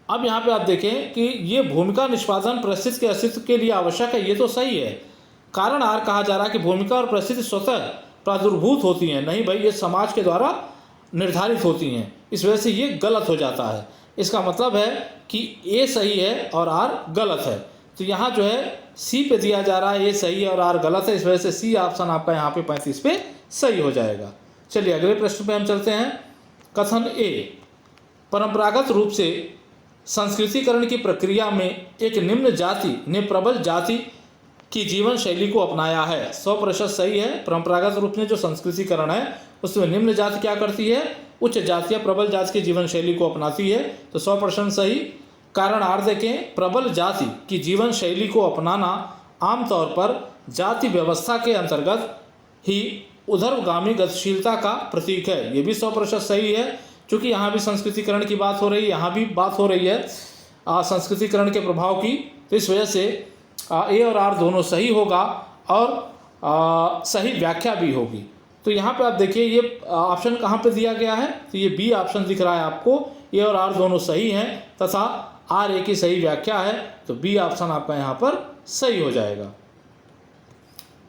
अब यहाँ पे आप देखें कि ये भूमिका निष्पादन परिस्थिति के अस्तित्व के लिए आवश्यक है, ये तो सही है। कारण आर कहा जा रहा है कि भूमिका और परिस्थिति स्वतः प्रादुर्भूत होती हैं, नहीं भाई ये समाज के द्वारा निर्धारित होती हैं, इस वजह से ये गलत हो जाता है। इसका मतलब है कि ए सही है और आर गलत है। तो यहाँ जो है सी पे दिया जा रहा है ए सही है और आर गलत है, इस वजह से सी ऑप्शन आपका यहाँ पे 35 पे सही हो जाएगा। चलिए अगले प्रश्न पे हम चलते हैं। कथन ए, परंपरागत रूप से संस्कृतिकरण की प्रक्रिया में एक निम्न जाति ने प्रबल जाति की जीवन शैली को अपनाया है। 100% सही है। परंपरागत रूप में जो संस्कृतिकरण है उसमें निम्न जाति क्या करती है? उच्च जाति या प्रबल जाति की जीवन शैली को अपनाती है। तो 100% सही। कारण आर देखें, प्रबल जाति की जीवन शैली को अपनाना आमतौर पर जाति व्यवस्था के अंतर्गत ही उधरगामी गतिशीलता का प्रतीक है। ये भी 100% सही है, क्योंकि यहाँ भी संस्कृतिकरण की बात हो रही है, यहाँ भी बात हो रही है संस्कृतिकरण के प्रभाव की। तो इस वजह से ए और आर दोनों सही होगा और सही व्याख्या भी होगी। तो यहाँ पे आप देखिए ये ऑप्शन कहाँ पे दिया गया है, तो ये बी ऑप्शन दिख रहा है आपको। ए और आर दोनों सही हैं तथा आर ए की सही व्याख्या है, तो बी ऑप्शन आपका यहाँ पर सही हो जाएगा।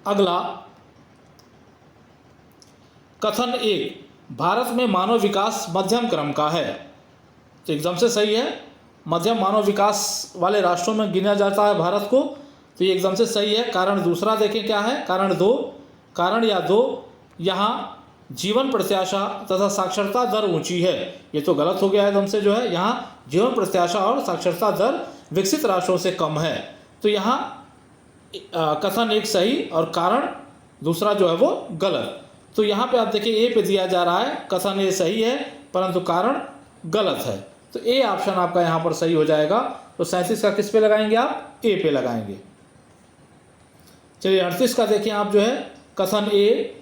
अगला कथन एक, भारत में मानव विकास मध्यम क्रम का है। तो एकदम से सही है, मध्यम मानव विकास वाले राष्ट्रों में गिना जाता है भारत को, तो ये एकदम से सही है। कारण दूसरा देखें क्या है, कारण या दो, यहाँ जीवन प्रत्याशा तथा साक्षरता दर ऊंची है। ये तो गलत हो गया है एकदम से, जो है यहाँ जीवन प्रत्याशा और साक्षरता दर विकसित राष्ट्रों से कम है। तो यहाँ कथन एक सही और कारण दूसरा जो है वो गलत। तो यहाँ पे आप देखिए ए पे दिया जा रहा है, कथन ए सही है परंतु कारण गलत है, तो ए ऑप्शन आपका यहाँ पर सही हो जाएगा। तो 37 का किस पे लगाएंगे आप, ए पे लगाएंगे। चलिए 38 का देखें आप, जो है कथन ए,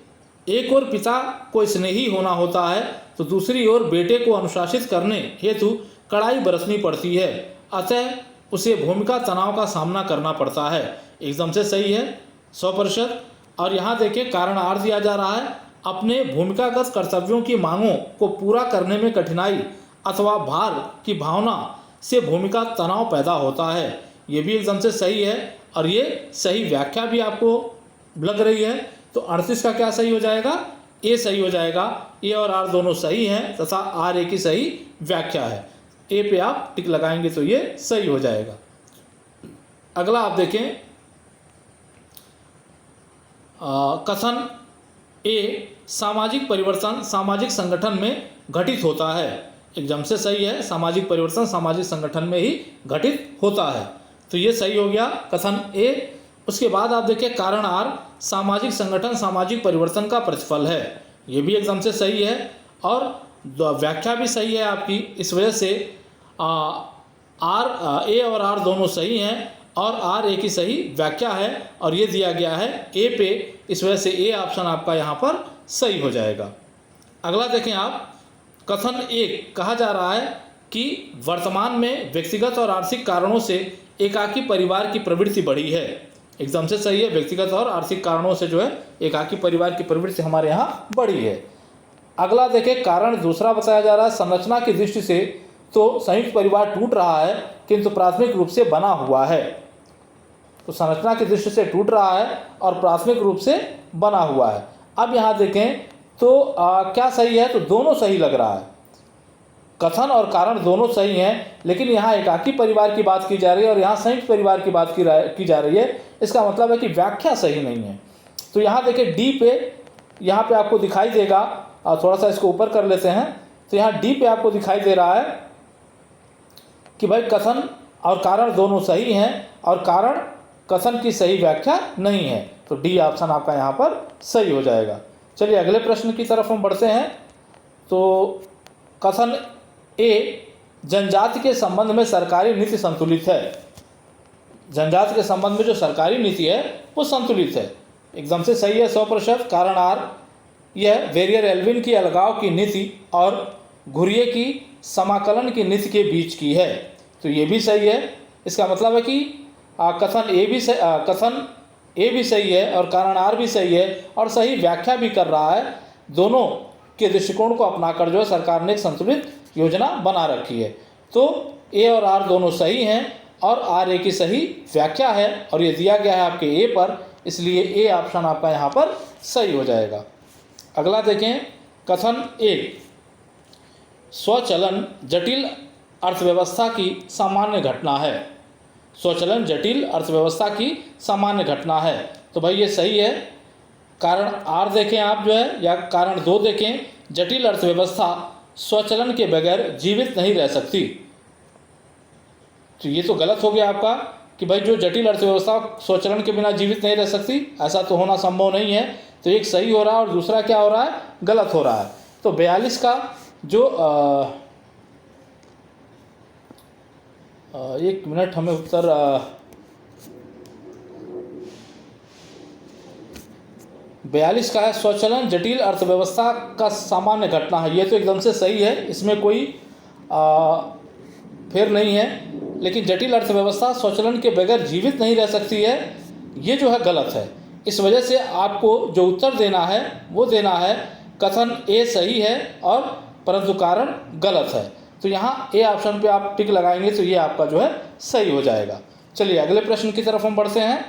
एक ओर पिता को स्नेही होना होता है तो दूसरी ओर बेटे को अनुशासित करने हेतु कड़ाई बरतनी पड़ती है, अतः उसे भूमिका तनाव का सामना करना पड़ता है। एकदम से सही है 100%। और यहाँ देखिए कारण आर दिया जा रहा है, अपने भूमिकागत कर्तव्यों की मांगों को पूरा करने में कठिनाई अथवा भार की भावना से भूमिका तनाव पैदा होता है। ये भी एकदम से सही है और ये सही व्याख्या भी आपको लग रही है। तो 38 का क्या सही हो जाएगा, ए सही हो जाएगा। ए और आर दोनों सही हैं तथा आर ए की सही व्याख्या है। ए पे आप टिक लगाएंगे तो ये सही हो जाएगा। अगला आप देखें कथन ए, सामाजिक परिवर्तन सामाजिक संगठन में घटित होता है। एकदम से सही है, सामाजिक परिवर्तन सामाजिक संगठन में ही घटित होता है, तो ये सही हो गया कथन ए। उसके बाद आप देखिए कारण आर, सामाजिक संगठन सामाजिक परिवर्तन का प्रतिफल है। ये भी एकदम से सही है और व्याख्या भी सही है आपकी। इस वजह से आर ए और आर दोनों सही हैं और आर ए की सही व्याख्या है और ये दिया गया है ए पे, इस वजह से ए ऑप्शन आपका यहाँ पर सही हो जाएगा। अगला देखें आप, कथन एक कहा जा रहा है कि वर्तमान में व्यक्तिगत और आर्थिक कारणों से एकाकी परिवार की प्रवृत्ति बढ़ी है। एकदम से सही है, व्यक्तिगत और आर्थिक कारणों से जो है एकाकी परिवार की प्रवृत्ति हमारे यहाँ बढ़ी है। अगला देखें कारण दूसरा बताया जा रहा है, संरचना की दृष्टि से तो संयुक्त परिवार टूट रहा है किंतु प्राथमिक रूप से बना हुआ है। तो संरचना की दृष्टि से टूट रहा है और प्राथमिक रूप से बना हुआ है। अब यहाँ देखें तो क्या सही है, तो दोनों सही लग रहा है, कथन और कारण दोनों सही हैं, लेकिन यहाँ एकाकी परिवार की बात की जा रही है और यहाँ संयुक्त परिवार की बात की जा रही है। इसका मतलब है कि व्याख्या सही नहीं है। तो यहाँ देखिए डी पे, यहाँ पे आपको दिखाई देगा, थोड़ा सा इसको ऊपर कर लेते हैं, तो यहाँ डी पे आपको दिखाई दे रहा है कि भाई कथन और कारण दोनों सही हैं और कारण कथन की सही व्याख्या नहीं है, तो डी ऑप्शन आपका यहाँ पर सही हो जाएगा। चलिए अगले प्रश्न की तरफ हम बढ़ते हैं। तो कथन ए, जनजाति के संबंध में सरकारी नीति संतुलित है। जनजाति के संबंध में जो सरकारी नीति है वो संतुलित है। एकदम से सही है 100%। कारण आर, यह वेरियर एल्विन की अलगाव की नीति और घुरिये की समाकलन की नीति के बीच की है, तो ये भी सही है। इसका मतलब है कि कथन ए भी सही है और कारण आर भी सही है और सही व्याख्या भी कर रहा है। दोनों के दृष्टिकोण को अपनाकर जो है सरकार ने एक संतुलित योजना बना रखी है। तो ए और आर दोनों सही हैं और आर ए की सही व्याख्या है और ये दिया गया है आपके ए पर, इसलिए ए ऑप्शन आपका यहाँ पर सही हो जाएगा। अगला देखें कथन एक, स्वचलन जटिल अर्थव्यवस्था की सामान्य घटना है। स्वचलन जटिल अर्थव्यवस्था की सामान्य घटना है, तो भाई ये सही है। कारण आर देखें आप जो है, या कारण दो देखें, जटिल अर्थव्यवस्था स्वचलन के बगैर जीवित नहीं रह सकती। तो ये तो गलत हो गया आपका कि भाई जो जटिल अर्थव्यवस्था स्वचलन के बिना जीवित नहीं रह सकती, ऐसा तो होना संभव नहीं है। तो एक सही हो रहा है और दूसरा क्या हो रहा है, गलत हो रहा है। तो 42 का जो एक मिनट, हमें उत्तर 42 का है, स्वचलन जटिल अर्थव्यवस्था का सामान्य घटना है। ये तो एकदम से सही है, इसमें कोई फेर नहीं है। लेकिन जटिल अर्थव्यवस्था स्वचलन के बगैर जीवित नहीं रह सकती है, ये जो है गलत है। इस वजह से आपको जो उत्तर देना है वो देना है कथन ए सही है और परंतु कारण गलत है। तो यहाँ ए ऑप्शन पे आप टिक लगाएंगे तो ये आपका जो है सही हो जाएगा। चलिए अगले प्रश्न की तरफ हम बढ़ते हैं।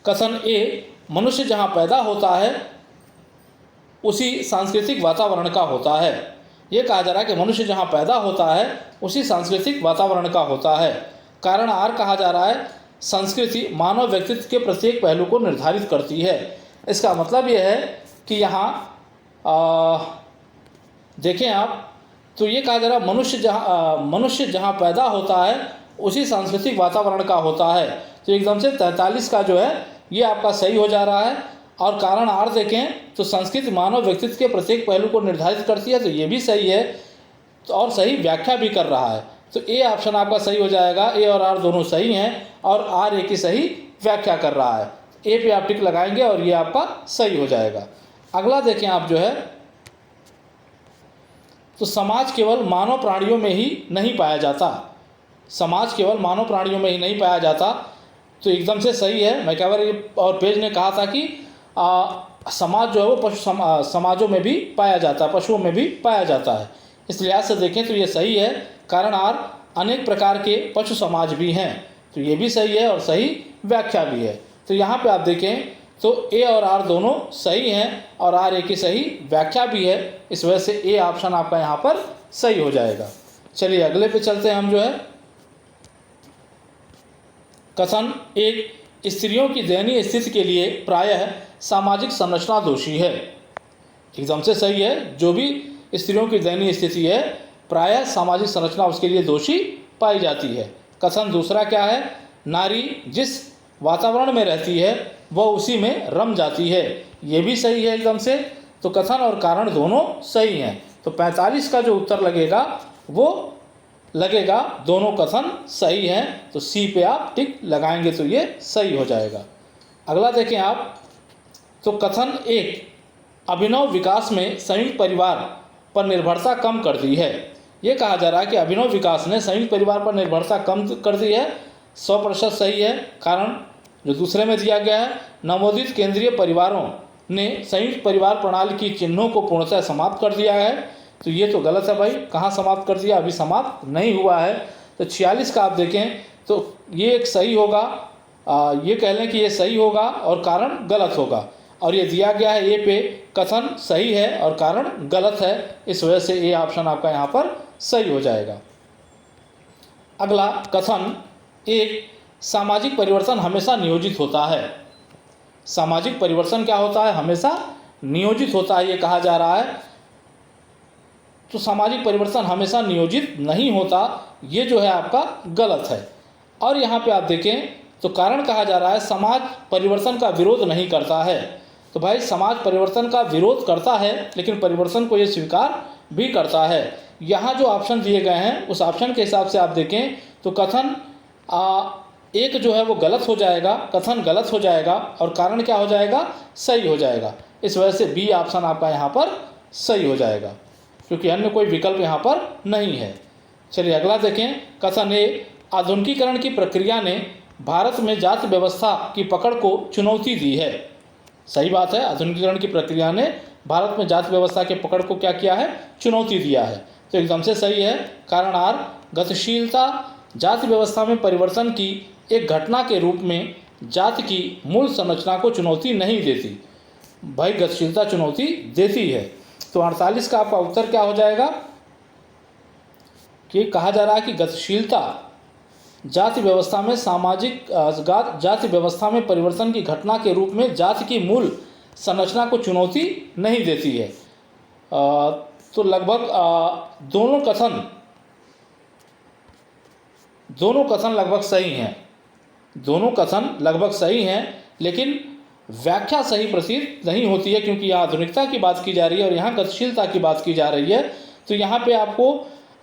कथन ए, मनुष्य जहाँ पैदा होता है उसी सांस्कृतिक वातावरण का होता है। ये कहा जा रहा है कि मनुष्य जहाँ पैदा होता है उसी सांस्कृतिक वातावरण का होता है। कारण आर कहा जा रहा है, संस्कृति मानव व्यक्तित्व के प्रत्येक पहलू को निर्धारित करती है। इसका मतलब यह है कि यहाँ देखें आप, तो ये कहा जा रहा है मनुष्य जहाँ पैदा होता है उसी सांस्कृतिक वातावरण का होता है। तो एकदम से 43 का जो है ये आपका सही हो जा रहा है। और कारण आर देखें तो संस्कृति मानव व्यक्तित्व के प्रत्येक पहलू को निर्धारित करती है, तो ये भी सही है। तो और सही व्याख्या भी कर रहा है, तो ए ऑप्शन आपका सही हो जाएगा। ए और आर दोनों सही हैं और आर ए की सही व्याख्या कर रहा है। ए पे आप टिक लगाएंगे और ये आपका सही हो जाएगा। अगला देखें आप जो है, तो समाज केवल मानव प्राणियों में ही नहीं पाया जाता। समाज केवल मानव प्राणियों में ही नहीं पाया जाता, तो एकदम से सही है। मैकआवर और पेज ने कहा था कि समाज जो है वो पशु समाजों में भी पाया जाता है, पशुओं में भी पाया जाता है। इस लिहाज से देखें तो ये सही है। कारण आर, अनेक प्रकार के पशु समाज भी हैं, तो ये भी सही है और सही व्याख्या भी है। तो यहाँ पे आप देखें तो ए और आर दोनों सही हैं और आर ए की सही व्याख्या भी है। इस वजह से ए ऑप्शन आपका यहाँ पर सही हो जाएगा। चलिए अगले पे चलते हैं हम जो है। कथन एक, स्त्रियों की दयनीय स्थिति के लिए प्रायः सामाजिक संरचना दोषी है। एकदम से सही है। जो भी स्त्रियों की दयनीय स्थिति है प्रायः सामाजिक संरचना उसके लिए दोषी पाई जाती है। कथन दूसरा क्या है, नारी जिस वातावरण में रहती है वह उसी में रम जाती है। ये भी सही है एकदम से। तो कथन और कारण दोनों सही हैं। तो 45 का जो उत्तर लगेगा वो लगेगा दोनों कथन सही हैं। तो सी पे आप टिक लगाएंगे तो ये सही हो जाएगा। अगला देखें आप, तो कथन एक, अभिनव विकास में संयुक्त परिवार पर निर्भरता कम कर दी है। ये कहा जा रहा है कि अभिनव विकास ने संयुक्त परिवार पर निर्भरता कम कर दी है। 100% सही है। कारण जो दूसरे में दिया गया है, नवोदित केंद्रीय परिवारों ने संयुक्त परिवार प्रणाली की चिन्हों को पूर्णतः समाप्त कर दिया है। तो ये तो गलत है भाई, कहाँ समाप्त कर दिया, अभी समाप्त नहीं हुआ है। तो 46 का आप देखें तो ये एक सही होगा, ये कह लें कि ये सही होगा और कारण गलत होगा। और ये दिया गया है ए पे, कथन सही है और कारण गलत है। इस वजह से ए ऑप्शन आपका यहाँ पर सही हो जाएगा। अगला कथन एक, सामाजिक परिवर्तन हमेशा नियोजित होता है। सामाजिक परिवर्तन क्या होता है, हमेशा नियोजित होता है, ये कहा जा रहा है। तो सामाजिक परिवर्तन हमेशा नियोजित नहीं होता, ये जो है आपका गलत है। और यहाँ पे आप देखें तो कारण कहा जा रहा है, समाज परिवर्तन का विरोध नहीं करता है। तो भाई समाज परिवर्तन का विरोध करता है लेकिन परिवर्तन को ये स्वीकार भी करता है। यहाँ जो ऑप्शन दिए गए हैं उस ऑप्शन के हिसाब से आप देखें तो कथन एक जो है वो गलत हो जाएगा, कथन गलत हो जाएगा और कारण क्या हो जाएगा, सही हो जाएगा। इस वजह से बी ऑप्शन आपका यहाँ पर सही हो जाएगा, क्योंकि अन्य कोई विकल्प यहाँ पर नहीं है। चलिए अगला देखें। कथन ए, आधुनिकीकरण की प्रक्रिया ने भारत में जाति व्यवस्था की पकड़ को चुनौती दी है। सही बात है, आधुनिकीकरण की प्रक्रिया ने भारत में जाति व्यवस्था के पकड़ को क्या किया है, चुनौती दिया है। तो एकदम से सही है। कारण आर, गतिशीलता जाति व्यवस्था में परिवर्तन की एक घटना के रूप में जाति की मूल संरचना को चुनौती नहीं देती। भाई गतिशीलता चुनौती देती है। तो 48 का आपका उत्तर क्या हो जाएगा कि कहा जा रहा है कि गतिशीलता जाति व्यवस्था में जाति व्यवस्था में परिवर्तन की घटना के रूप में जाति की मूल संरचना को चुनौती नहीं देती है। तो लगभग दोनों कथन लगभग सही हैं। दोनों कथन लगभग सही हैं, लेकिन व्याख्या सही प्रतीत नहीं होती है, क्योंकि यहाँ आधुनिकता की बात की जा रही है और यहाँ गतिशीलता की बात की जा रही है। तो यहाँ पे आपको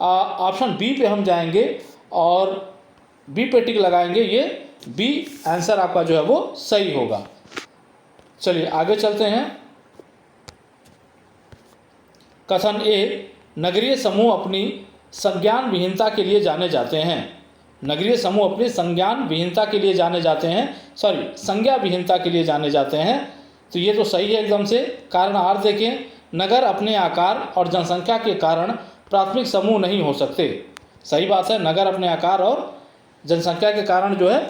ऑप्शन बी पे हम जाएंगे और बी पे टिक लगाएंगे, ये बी आंसर आपका जो है वो सही होगा। चलिए आगे चलते हैं। कथन ए, नगरीय समूह अपनी संज्ञान विहीनता के लिए जाने जाते हैं। नगरीय समूह अपनी संज्ञान विहीनता के लिए जाने जाते हैं, संज्ञा विहीनता के लिए जाने जाते हैं। तो ये तो सही है एकदम से। कारण आर देखें, नगर अपने आकार और जनसंख्या के कारण प्राथमिक समूह नहीं हो सकते। सही बात है, नगर अपने आकार और जनसंख्या के कारण जो है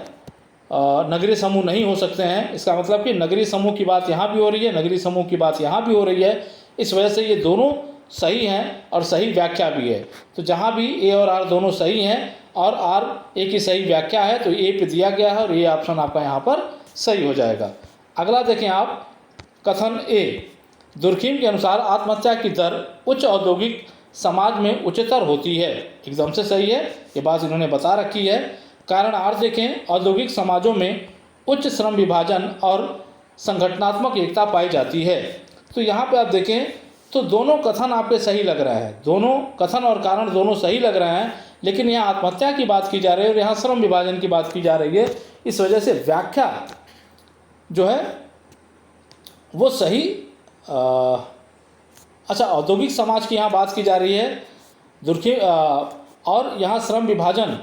नगरीय समूह नहीं हो सकते हैं। इसका मतलब कि नगरीय समूह की बात यहाँ भी हो रही है, नगरीय समूह की बात यहाँ भी हो रही है। इस वजह से ये दोनों सही हैं और सही व्याख्या भी है। तो जहाँ भी ए और आर दोनों सही हैं और आर ए की सही व्याख्या है, तो ए पे दिया गया है और ये ऑप्शन आपका यहाँ पर सही हो जाएगा। अगला देखें आप, कथन ए, दुर्खिम के अनुसार आत्महत्या की दर उच्च औद्योगिक समाज में उच्चतर होती है। एकदम से सही है, ये बात इन्होंने बता रखी है। कारण आर देखें, औद्योगिक समाजों में उच्च श्रम विभाजन और संगठनात्मक एकता पाई जाती है। तो यहाँ पे आप देखें तो दोनों कथन आपके सही लग रहा है, दोनों कथन और कारण दोनों सही लग रहे हैं, लेकिन यहाँ आत्महत्या की बात की जा रही है और यहाँ श्रम विभाजन की बात की जा रही है। इस वजह से व्याख्या जो है वो सही अच्छा, औद्योगिक समाज की यहाँ बात की जा रही है दुर्खिम और यहाँ श्रम विभाजन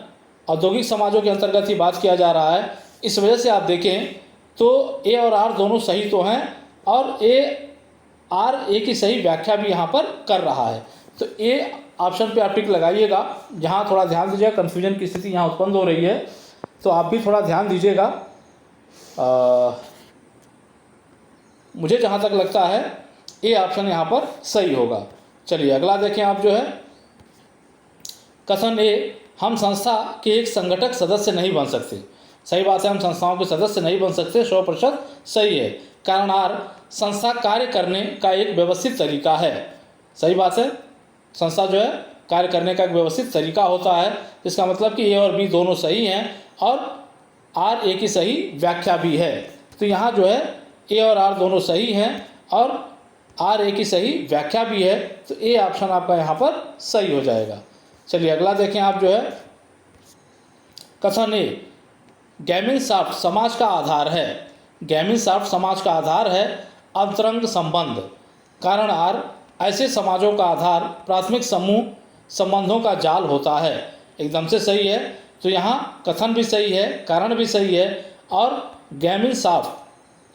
औद्योगिक समाजों के अंतर्गत ही बात किया जा रहा है। इस वजह से आप देखें तो ए और आर दोनों सही तो हैं और ए की सही व्याख्या भी यहाँ पर कर रहा है। तो ए ऑप्शन पे आप टिक लगाइएगा। यहाँ थोड़ा ध्यान दीजिएगा, कन्फ्यूजन की स्थिति यहाँ उत्पन्न हो रही है, तो आप भी थोड़ा ध्यान दीजिएगा। मुझे जहाँ तक लगता है ए ऑप्शन यहाँ पर सही होगा। चलिए अगला देखें आप जो है, कथन ए, हम संस्था के एक संगठक सदस्य नहीं बन सकते। सही बात है, हम संस्थाओं के सदस्य नहीं बन सकते, 100% सही है। कारण आर, संस्था कार्य करने का एक व्यवस्थित तरीका है। सही बात है, संस्था जो है कार्य करने का एक व्यवस्थित तरीका होता है। इसका मतलब कि ए और बी दोनों सही हैं और आर ए की सही व्याख्या भी है। तो यहाँ जो है ए और आर दोनों सही हैं और आर ए की सही व्याख्या भी है। तो ए ऑप्शन आपका यहाँ पर सही हो जाएगा। चलिए अगला देखें आप जो है, कथन ए, गैमिनशाफ्ट समाज का आधार है। गैमिनशाफ्ट समाज का आधार है अंतरंग संबंध। कारण आर, ऐसे समाजों का आधार प्राथमिक समूह संबंधों का जाल होता है। एकदम से सही है। तो यहाँ कथन भी सही है, कारण भी सही है और गैमिनशाफ्ट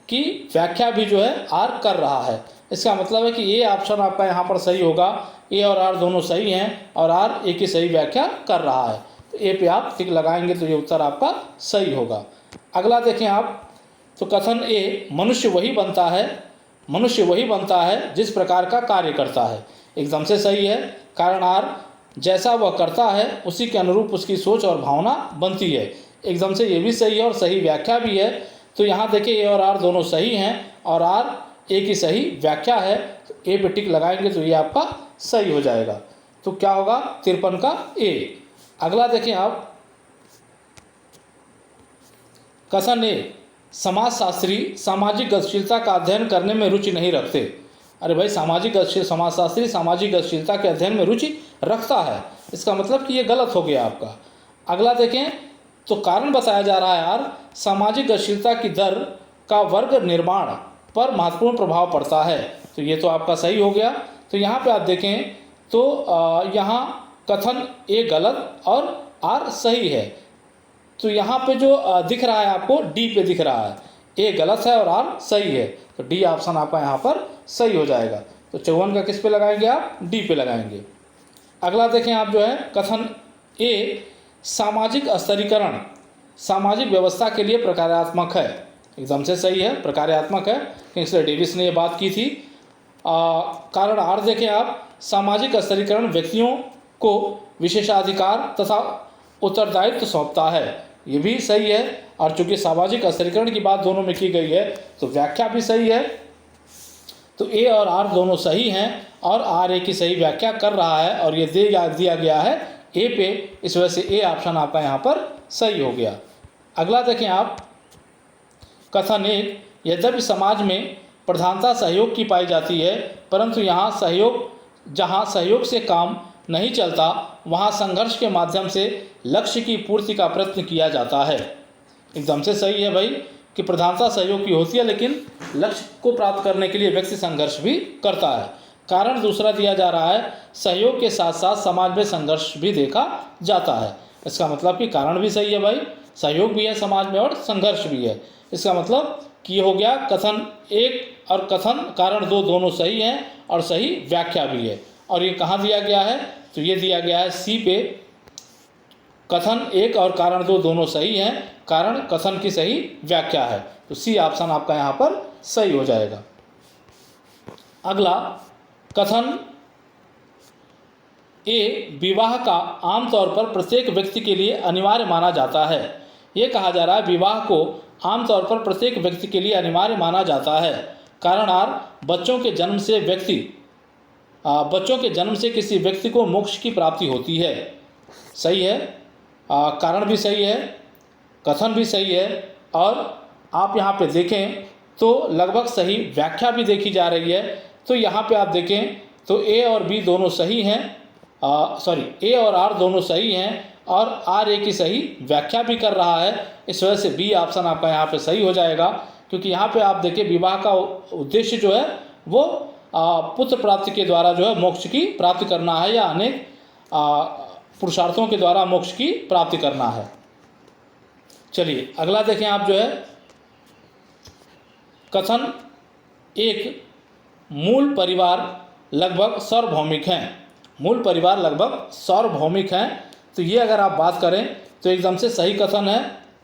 की व्याख्या भी जो है आर कर रहा है। इसका मतलब है कि ये ऑप्शन आपका यहाँ पर सही होगा। ए और आर दोनों सही हैं और आर ए की सही व्याख्या कर रहा है। तो ए पे आप टिक लगाएंगे तो ये उत्तर आपका सही होगा। अगला देखें आप, तो कथन ए, मनुष्य वही बनता है जिस प्रकार का कार्य करता है। एकदम से सही है। कारण आर, जैसा वह करता है उसी के अनुरूप उसकी सोच और भावना बनती है। एकदम से ये भी सही है और सही व्याख्या भी है। तो यहाँ देखिए ए और आर दोनों सही हैं और आर ए की सही व्याख्या है। तो ए पे टिक लगाएंगे तो ये आपका सही हो जाएगा। तो क्या होगा, 53 का ए। अगला देखें आप, कथन ए, समाजशास्त्री सामाजिक गतिशीलता का अध्ययन करने में रुचि नहीं रखते। अरे भाई, समाजशास्त्री सामाजिक गतिशीलता के अध्ययन में रुचि रखता है, इसका मतलब कि ये गलत हो गया आपका। अगला देखें तो कारण बताया जा रहा है यार, सामाजिक गतिशीलता की दर का वर्ग निर्माण पर महत्वपूर्ण प्रभाव पड़ता है। तो ये तो आपका सही हो गया। तो यहाँ पे आप देखें तो यहाँ कथन ए गलत और आर सही है। तो यहाँ पे जो दिख रहा है आपको डी पे दिख रहा है, ए गलत है और आर सही है। तो डी ऑप्शन आपका यहाँ पर सही हो जाएगा। तो 54 का किस पे लगाएंगे आप, डी पे लगाएंगे। अगला देखें आप जो है, कथन ए, सामाजिक स्तरीकरण सामाजिक व्यवस्था के लिए प्रकार्यात्मक है। एकदम से सही है, प्रकार्यात्मक है। किंग्सले डेविस ने ये बात की थी। कारण आर देखें आप, सामाजिक स्तरीकरण व्यक्तियों को विशेषाधिकार तथा उत्तरदायित्व सौंपता है। ये भी सही है। और चूंकि सामाजिक स्तरीकरण की बात दोनों में की गई है तो व्याख्या भी सही है। तो ए और आर दोनों सही हैं और आर ए की सही व्याख्या कर रहा है और ये दिया गया है ए पे। इस वजह से ए ऑप्शन आपका यहाँ पर सही हो गया। अगला देखें आप, कथन एक, यद्यपि समाज में प्रधानता सहयोग की पाई जाती है, परंतु जहाँ सहयोग से काम नहीं चलता वहाँ संघर्ष के माध्यम से लक्ष्य की पूर्ति का प्रयत्न किया जाता है। एकदम से सही है भाई कि प्रधानता सहयोग की होती है, लेकिन लक्ष्य को प्राप्त करने के लिए व्यक्ति संघर्ष भी करता है। कारण दूसरा दिया जा रहा है, सहयोग के साथ साथ समाज में संघर्ष भी देखा जाता है। इसका मतलब कि कारण भी सही है भाई, सहयोग भी है समाज में और संघर्ष भी है। इसका मतलब कि ये हो गया कथन एक और कथन कारण दो दोनों सही हैं और सही व्याख्या भी है। और ये कहाँ दिया गया है, तो ये दिया गया है सी पे, कथन एक और कारण दो दोनों सही हैं, कारण कथन की सही व्याख्या है। तो सी ऑप्शन आपका यहाँ पर सही हो जाएगा। अगला कथन ए, विवाह का आमतौर पर प्रत्येक व्यक्ति के लिए अनिवार्य माना जाता है। ये कहा जा रहा है विवाह को आमतौर पर प्रत्येक व्यक्ति के लिए अनिवार्य माना जाता है। कारण आर, बच्चों के जन्म से किसी व्यक्ति को मोक्ष की प्राप्ति होती है। सही है, कारण भी सही है, कथन भी सही है, और आप यहाँ पे देखें तो लगभग सही व्याख्या भी देखी जा रही है। तो यहाँ पे आप देखें तो ए और बी दोनों सही हैं, ए और आर दोनों सही हैं, और आर ए की सही व्याख्या भी कर रहा है। इस वजह से बी ऑप्शन आपका यहाँ पे सही हो जाएगा, क्योंकि यहाँ पे आप देखिए विवाह का उद्देश्य जो है वो पुत्र प्राप्ति के द्वारा जो है मोक्ष की प्राप्ति करना है, या अनेक पुरुषार्थों के द्वारा मोक्ष की प्राप्ति करना है। चलिए अगला देखें आप जो है कथन एक, मूल परिवार लगभग सार्वभौमिक हैं। मूल परिवार लगभग सार्वभौमिक हैं, तो ये अगर आप बात करें तो एकदम से सही कथन है।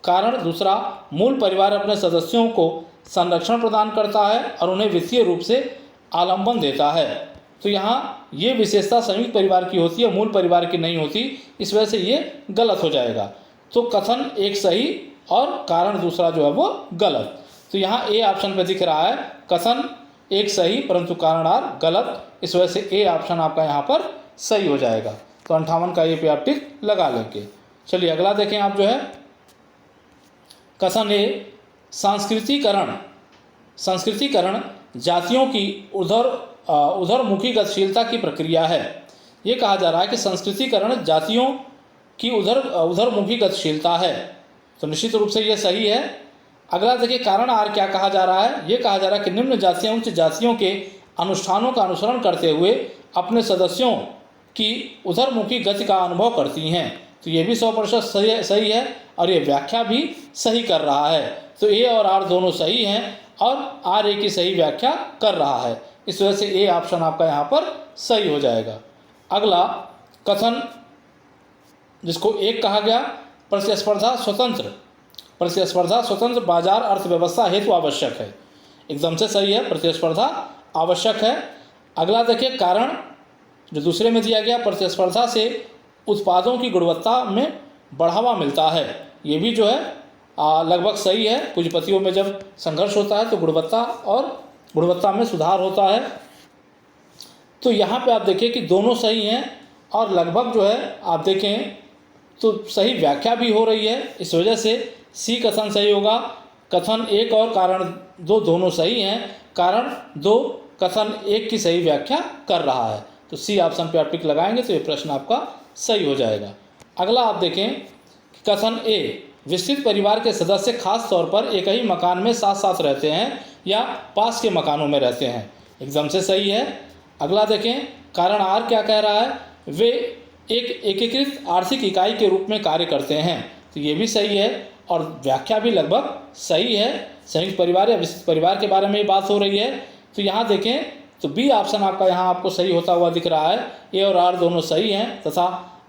कारण दूसरा, मूल परिवार अपने सदस्यों को संरक्षण प्रदान करता है और उन्हें वित्तीय रूप से आलंबन देता है। तो यहाँ ये विशेषता संयुक्त परिवार की होती है, मूल परिवार की नहीं होती, इस वजह से ये गलत हो जाएगा। तो कथन एक सही और कारण दूसरा जो है वो गलत। तो यहाँ ए ऑप्शन पे दिख रहा है कथन एक सही परंतु कारण आर गलत, इस वजह से ए ऑप्शन आपका यहाँ पर सही हो जाएगा। तो 58 का ये पे आप टिक लगा लेंगे। चलिए अगला देखें आप जो है कथन ए, संस्कृतिकरण जातियों की उधरमुखी गतिशीलता की प्रक्रिया है। ये कहा जा रहा है कि संस्कृतिकरण जातियों की उधरमुखी गतिशीलता है, तो निश्चित रूप से ये सही है। अगला देखिए कारण आर क्या कहा जा रहा है, ये कहा जा रहा है कि निम्न जातियाँ उच्च जातियों के अनुष्ठानों का अनुसरण करते हुए अपने सदस्यों की उधरमुखी गति का अनुभव करती हैं। तो ये भी 100% सही है और ये व्याख्या भी सही कर रहा है। तो ए और आर दोनों सही हैं और आर ए की सही व्याख्या कर रहा है, इस वजह से ए ऑप्शन आपका यहाँ पर सही हो जाएगा। अगला कथन जिसको एक कहा गया, प्रतिस्पर्धा स्वतंत्र बाजार अर्थव्यवस्था हेतु आवश्यक है। एकदम से सही है, प्रतिस्पर्धा आवश्यक है। अगला देखिए कारण जो दूसरे में दिया गया, प्रतिस्पर्धा से उत्पादों की गुणवत्ता में बढ़ावा मिलता है। ये भी जो है लगभग सही है। पूंजीपतियों में जब संघर्ष होता है तो गुणवत्ता में सुधार होता है। तो यहाँ पे आप देखिए कि दोनों सही हैं और लगभग जो है आप देखें तो सही व्याख्या भी हो रही है, इस वजह से सी कथन सही होगा। कथन एक और कारण दो दोनों सही हैं, कारण दो कथन एक की सही व्याख्या कर रहा है। तो सी ऑप्शन पे आप टिक लगाएंगे तो ये प्रश्न आपका सही हो जाएगा। अगला आप देखें कि कथन ए, विस्तृत परिवार के सदस्य खास तौर पर एक ही मकान में साथ साथ रहते हैं या पास के मकानों में रहते हैं। एकदम से सही है। अगला देखें कारण आर क्या कह रहा है, वे एक एकीकृत आर्थिक इकाई के रूप में कार्य करते हैं। तो ये भी सही है और व्याख्या भी लगभग सही है। संयुक्त परिवार या विस्तृत परिवार के बारे में बात हो रही है। तो यहाँ देखें तो बी ऑप्शन आपका यहाँ आपको सही होता हुआ दिख रहा है। ए और आर दोनों सही हैं तथा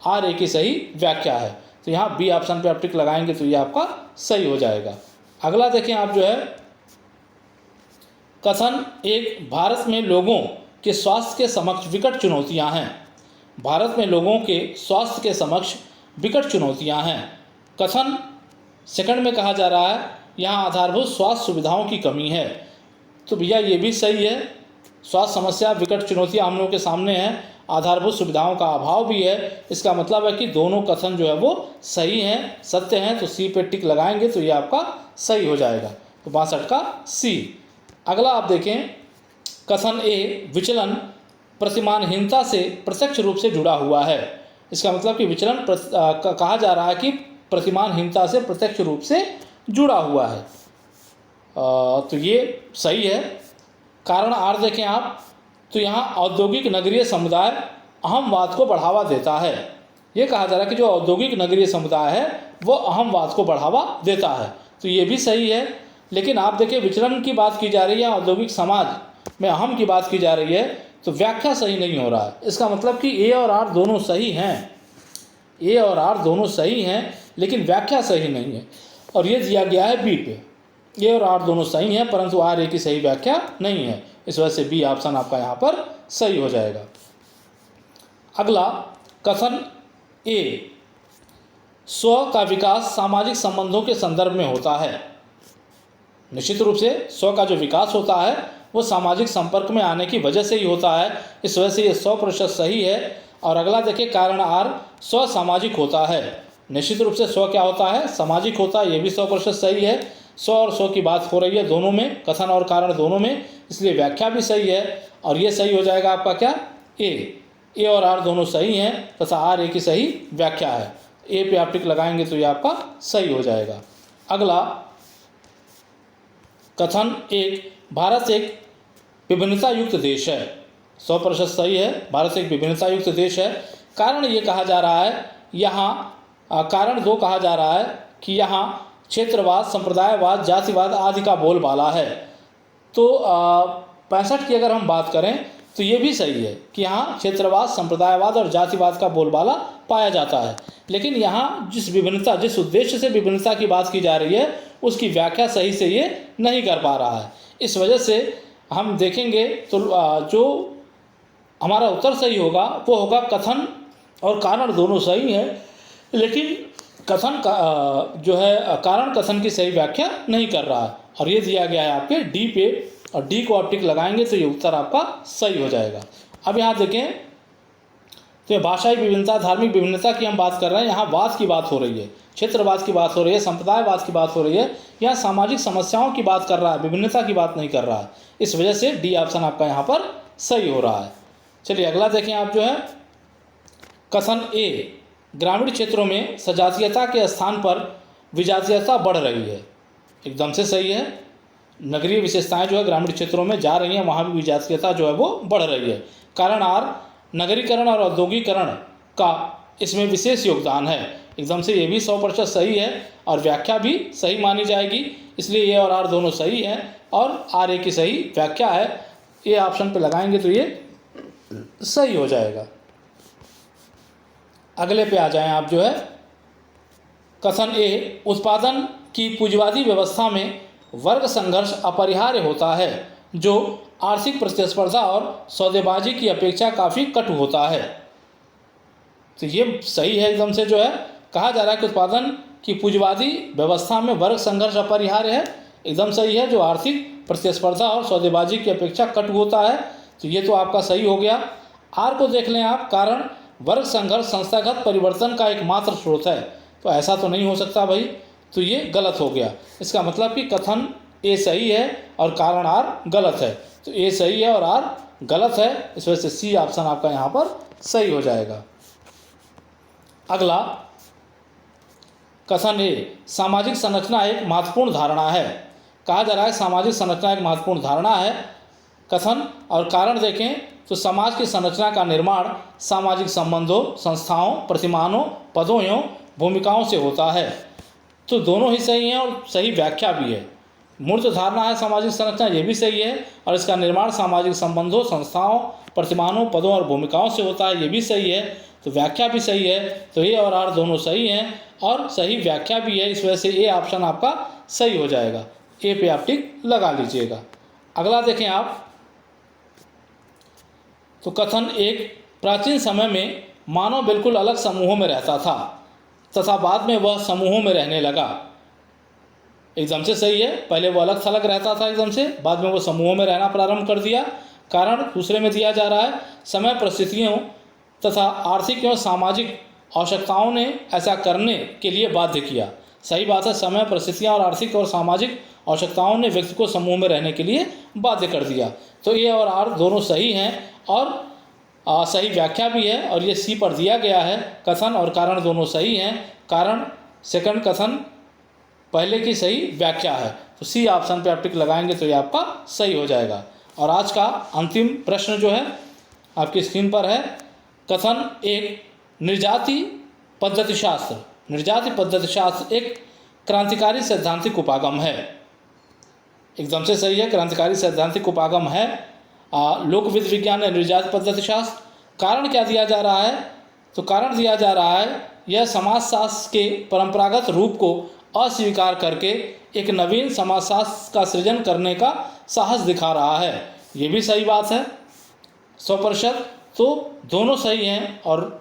आर ए की सही व्याख्या है। तो यहाँ बी ऑप्शन पे आप टिक लगाएंगे तो ये आपका सही हो जाएगा। अगला देखें आप जो है कथन एक, भारत में लोगों के स्वास्थ्य के समक्ष विकट चुनौतियाँ हैं। भारत में लोगों के स्वास्थ्य के समक्ष विकट चुनौतियाँ हैं। कथन सेकंड में कहा जा रहा है यहाँ आधारभूत स्वास्थ्य सुविधाओं की कमी है। तो भैया ये भी सही है, स्वास्थ्य समस्या विकट चुनौतियाँ हम लोगों के सामने हैं, आधारभूत सुविधाओं का अभाव भी है। इसका मतलब है कि दोनों कथन जो है वो सही हैं, सत्य हैं। तो सी पे टिक लगाएंगे तो ये आपका सही हो जाएगा। तो 62 का सी। अगला आप देखें कथन ए, विचलन प्रतिमानहीनता से प्रत्यक्ष रूप से जुड़ा हुआ है। इसका मतलब कि विचलन कहा जा रहा है कि प्रतिमानहीनता से प्रत्यक्ष रूप से जुड़ा हुआ है। तो ये सही है। कारण आर देखें आप, तो यहाँ औद्योगिक नगरीय समुदाय अहमवाद को बढ़ावा देता है। ये कहा जा रहा है कि जो औद्योगिक नगरीय समुदाय है वो अहमवाद को बढ़ावा देता है, तो ये भी सही है। लेकिन आप देखिए विचलन की बात की जा रही है, औद्योगिक समाज में अहम की बात की जा रही है, तो व्याख्या सही नहीं हो रहा है। इसका मतलब कि ए और आर दोनों सही हैं, ए और आर दोनों सही हैं, लेकिन व्याख्या सही नहीं है। और ये दिया गया है बी पे, ए और आर दोनों सही हैं परंतु आर ए की सही व्याख्या नहीं है। इस वजह से बी ऑप्शन आपका यहाँ पर सही हो जाएगा। अगला कथन ए, स्व का विकास सामाजिक संबंधों के संदर्भ में होता है। निश्चित रूप से स्व का जो विकास होता है वो सामाजिक संपर्क में आने की वजह से ही होता है। इस वजह से ये 100% सही है। और अगला देखिए कारण आर, स्व सामाजिक होता है। निश्चित रूप से स्व क्या होता है, सामाजिक होता है, ये भी 100% सही है। स्व और स्व की बात हो रही है दोनों में, कथन और कारण दोनों में, इसलिए व्याख्या भी सही है। और ये सही हो जाएगा आपका क्या, ए और आर दोनों सही हैं तथा आर ए की सही व्याख्या है। ए पे आप टिक लगाएंगे तो ये आपका सही हो जाएगा। अगला कथन एक, भारत एक विभिन्नता युक्त देश है। 100% सही है, भारत एक विभिन्नता युक्त देश है। कारण ये कहा जा रहा है यहाँ, कारण दो कहा जा रहा है कि यहाँ क्षेत्रवाद, संप्रदायवाद, जातिवाद आदि का बोलबाला है। तो 65 की अगर हम बात करें तो ये भी सही है कि यहाँ क्षेत्रवाद, संप्रदायवाद और जातिवाद का बोलबाला पाया जाता है। लेकिन यहाँ जिस विभिन्नता, जिस उद्देश्य से विभिन्नता की बात की जा रही है उसकी व्याख्या सही से ये नहीं कर पा रहा है। इस वजह से हम देखेंगे तो जो हमारा उत्तर सही होगा वो होगा कथन और कारण दोनों सही हैं, लेकिन कथन का जो है कारण कथन की सही व्याख्या नहीं कर रहा है। और ये दिया गया है आपके डी पे, और डी को आप टिक लगाएंगे तो ये उत्तर आपका सही हो जाएगा। अब यहाँ देखें तो भाषाई विभिन्नता, धार्मिक विभिन्नता की हम बात कर रहे हैं, यहाँ वाद की बात हो रही है, क्षेत्रवाद की बात हो रही है, संप्रदायवाद की बात हो रही है, यहाँ सामाजिक समस्याओं की बात कर रहा है, विभिन्नता की बात नहीं कर रहा है। इस वजह से डी ऑप्शन आपका यहाँ पर सही हो रहा है। चलिए अगला देखें आप जो है कथन ए, ग्रामीण क्षेत्रों में सजातीयता के स्थान पर विजातीयता बढ़ रही है। एकदम से सही है, नगरीय विशेषताएं जो है ग्रामीण क्षेत्रों में जा रही हैं, वहाँ भी विजातीयता जो है वो बढ़ रही है। कारण आर, नगरीकरण और औद्योगिकरण का इसमें विशेष योगदान है। एकदम से ये भी 100% सही है और व्याख्या भी सही मानी जाएगी, इसलिए ए और आर दोनों सही हैं और आर ए की सही व्याख्या है। ये ऑप्शन पे लगाएंगे तो ये सही हो जाएगा। अगले पे आ जाएं आप जो है कथन ए, उत्पादन की पूंजीवादी व्यवस्था में वर्ग संघर्ष अपरिहार्य होता है जो आर्थिक प्रतिस्पर्धा और सौदेबाजी की अपेक्षा काफ़ी कटु होता है। तो ये सही है, एकदम से जो है कहा जा रहा है कि उत्पादन की पूंजीवादी व्यवस्था में वर्ग संघर्ष अपरिहार्य है, एकदम सही है, जो आर्थिक प्रतिस्पर्धा और सौदेबाजी की अपेक्षा कटु होता है। तो ये तो आपका सही हो गया। आर को देख लें आप, कारण वर्ग संघर्ष संस्थागत परिवर्तन का एकमात्र स्रोत है। तो ऐसा तो नहीं हो सकता भाई, तो ये गलत हो गया। इसका मतलब कि कथन ए सही है और कारण आर गलत है। तो ए सही है और आर गलत है, इस वजह से सी ऑप्शन आपका यहाँ पर सही हो जाएगा। अगला कथन ए, सामाजिक संरचना एक महत्वपूर्ण धारणा है। कहा जा रहा है सामाजिक संरचना एक महत्वपूर्ण धारणा है। कथन और कारण देखें तो समाज की संरचना का निर्माण सामाजिक संबंधों, संस्थाओं, प्रतिमानों, पदों एवं भूमिकाओं से होता है। तो दोनों ही सही हैं और सही व्याख्या भी है। मूर्त धारणा है सामाजिक संरचना, ये भी सही है, और इसका निर्माण सामाजिक संबंधों, संस्थाओं, प्रतिमानों, पदों और भूमिकाओं से होता है, ये भी सही है। तो व्याख्या भी सही है। तो ए और आर दोनों सही हैं और सही व्याख्या भी है, इस वजह से ए ऑप्शन आपका सही हो जाएगा। ए पे आप टिक लगा लीजिएगा। अगला देखें आप तो कथन एक, प्राचीन समय में मानव बिल्कुल अलग समूहों में रहता था तथा बाद में वह समूहों में रहने लगा। एकदम से सही है, पहले वो अलग थलग रहता था एकदम से, बाद में वो समूहों में रहना प्रारंभ कर दिया। कारण दूसरे में दिया जा रहा है, समय परिस्थितियों तथा आर्थिक एवं सामाजिक आवश्यकताओं ने ऐसा करने के लिए बाध्य किया। सही बात है, समय परिस्थितियाँ और आर्थिक और सामाजिक आवश्यकताओं ने व्यक्ति को समूह में रहने के लिए बाध्य कर दिया। तो ए और आर दोनों सही हैं और सही व्याख्या भी है, और ये सी पर दिया गया है। कथन और कारण दोनों सही हैं, कारण सेकंड, कथन पहले की सही व्याख्या है। तो सी ऑप्शन पे आप टिक लगाएंगे तो ये आपका सही हो जाएगा। और आज का अंतिम प्रश्न जो है आपकी स्क्रीन पर है। कथन एक, निर्जाति पद्धति शास्त्र। निर्जाति पद्धति शास्त्र एक क्रांतिकारी सैद्धांतिक उपागम है। एकदम से सही है, क्रांतिकारी सैद्धांतिक उपागम है। लोकविद विज्ञान है निर्जाति पद्धति शास्त्र। कारण क्या दिया जा रहा है? तो कारण दिया जा रहा है यह समाजशास्त्र के परंपरागत रूप को अस्वीकार करके एक नवीन समाजशास्त्र का सृजन करने का साहस दिखा रहा है। ये भी सही बात है 100%। तो दोनों सही हैं और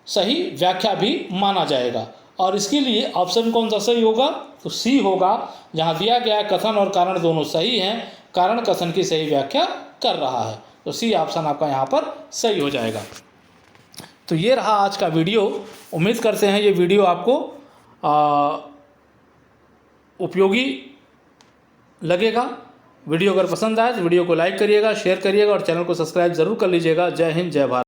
सही व्याख्या भी माना जाएगा। और इसके लिए ऑप्शन कौन सा सही होगा? तो सी होगा, जहाँ दिया गया है कथन और कारण दोनों सही हैं, कारण कथन की सही व्याख्या कर रहा है। तो सी ऑप्शन आपका यहाँ पर सही हो जाएगा। तो ये रहा आज का वीडियो। उम्मीद करते हैं ये वीडियो आपको उपयोगी लगेगा। वीडियो अगर पसंद आए तो वीडियो को लाइक करिएगा, शेयर करिएगा और चैनल को सब्सक्राइब ज़रूर कर लीजिएगा। जय हिंद, जय भारत।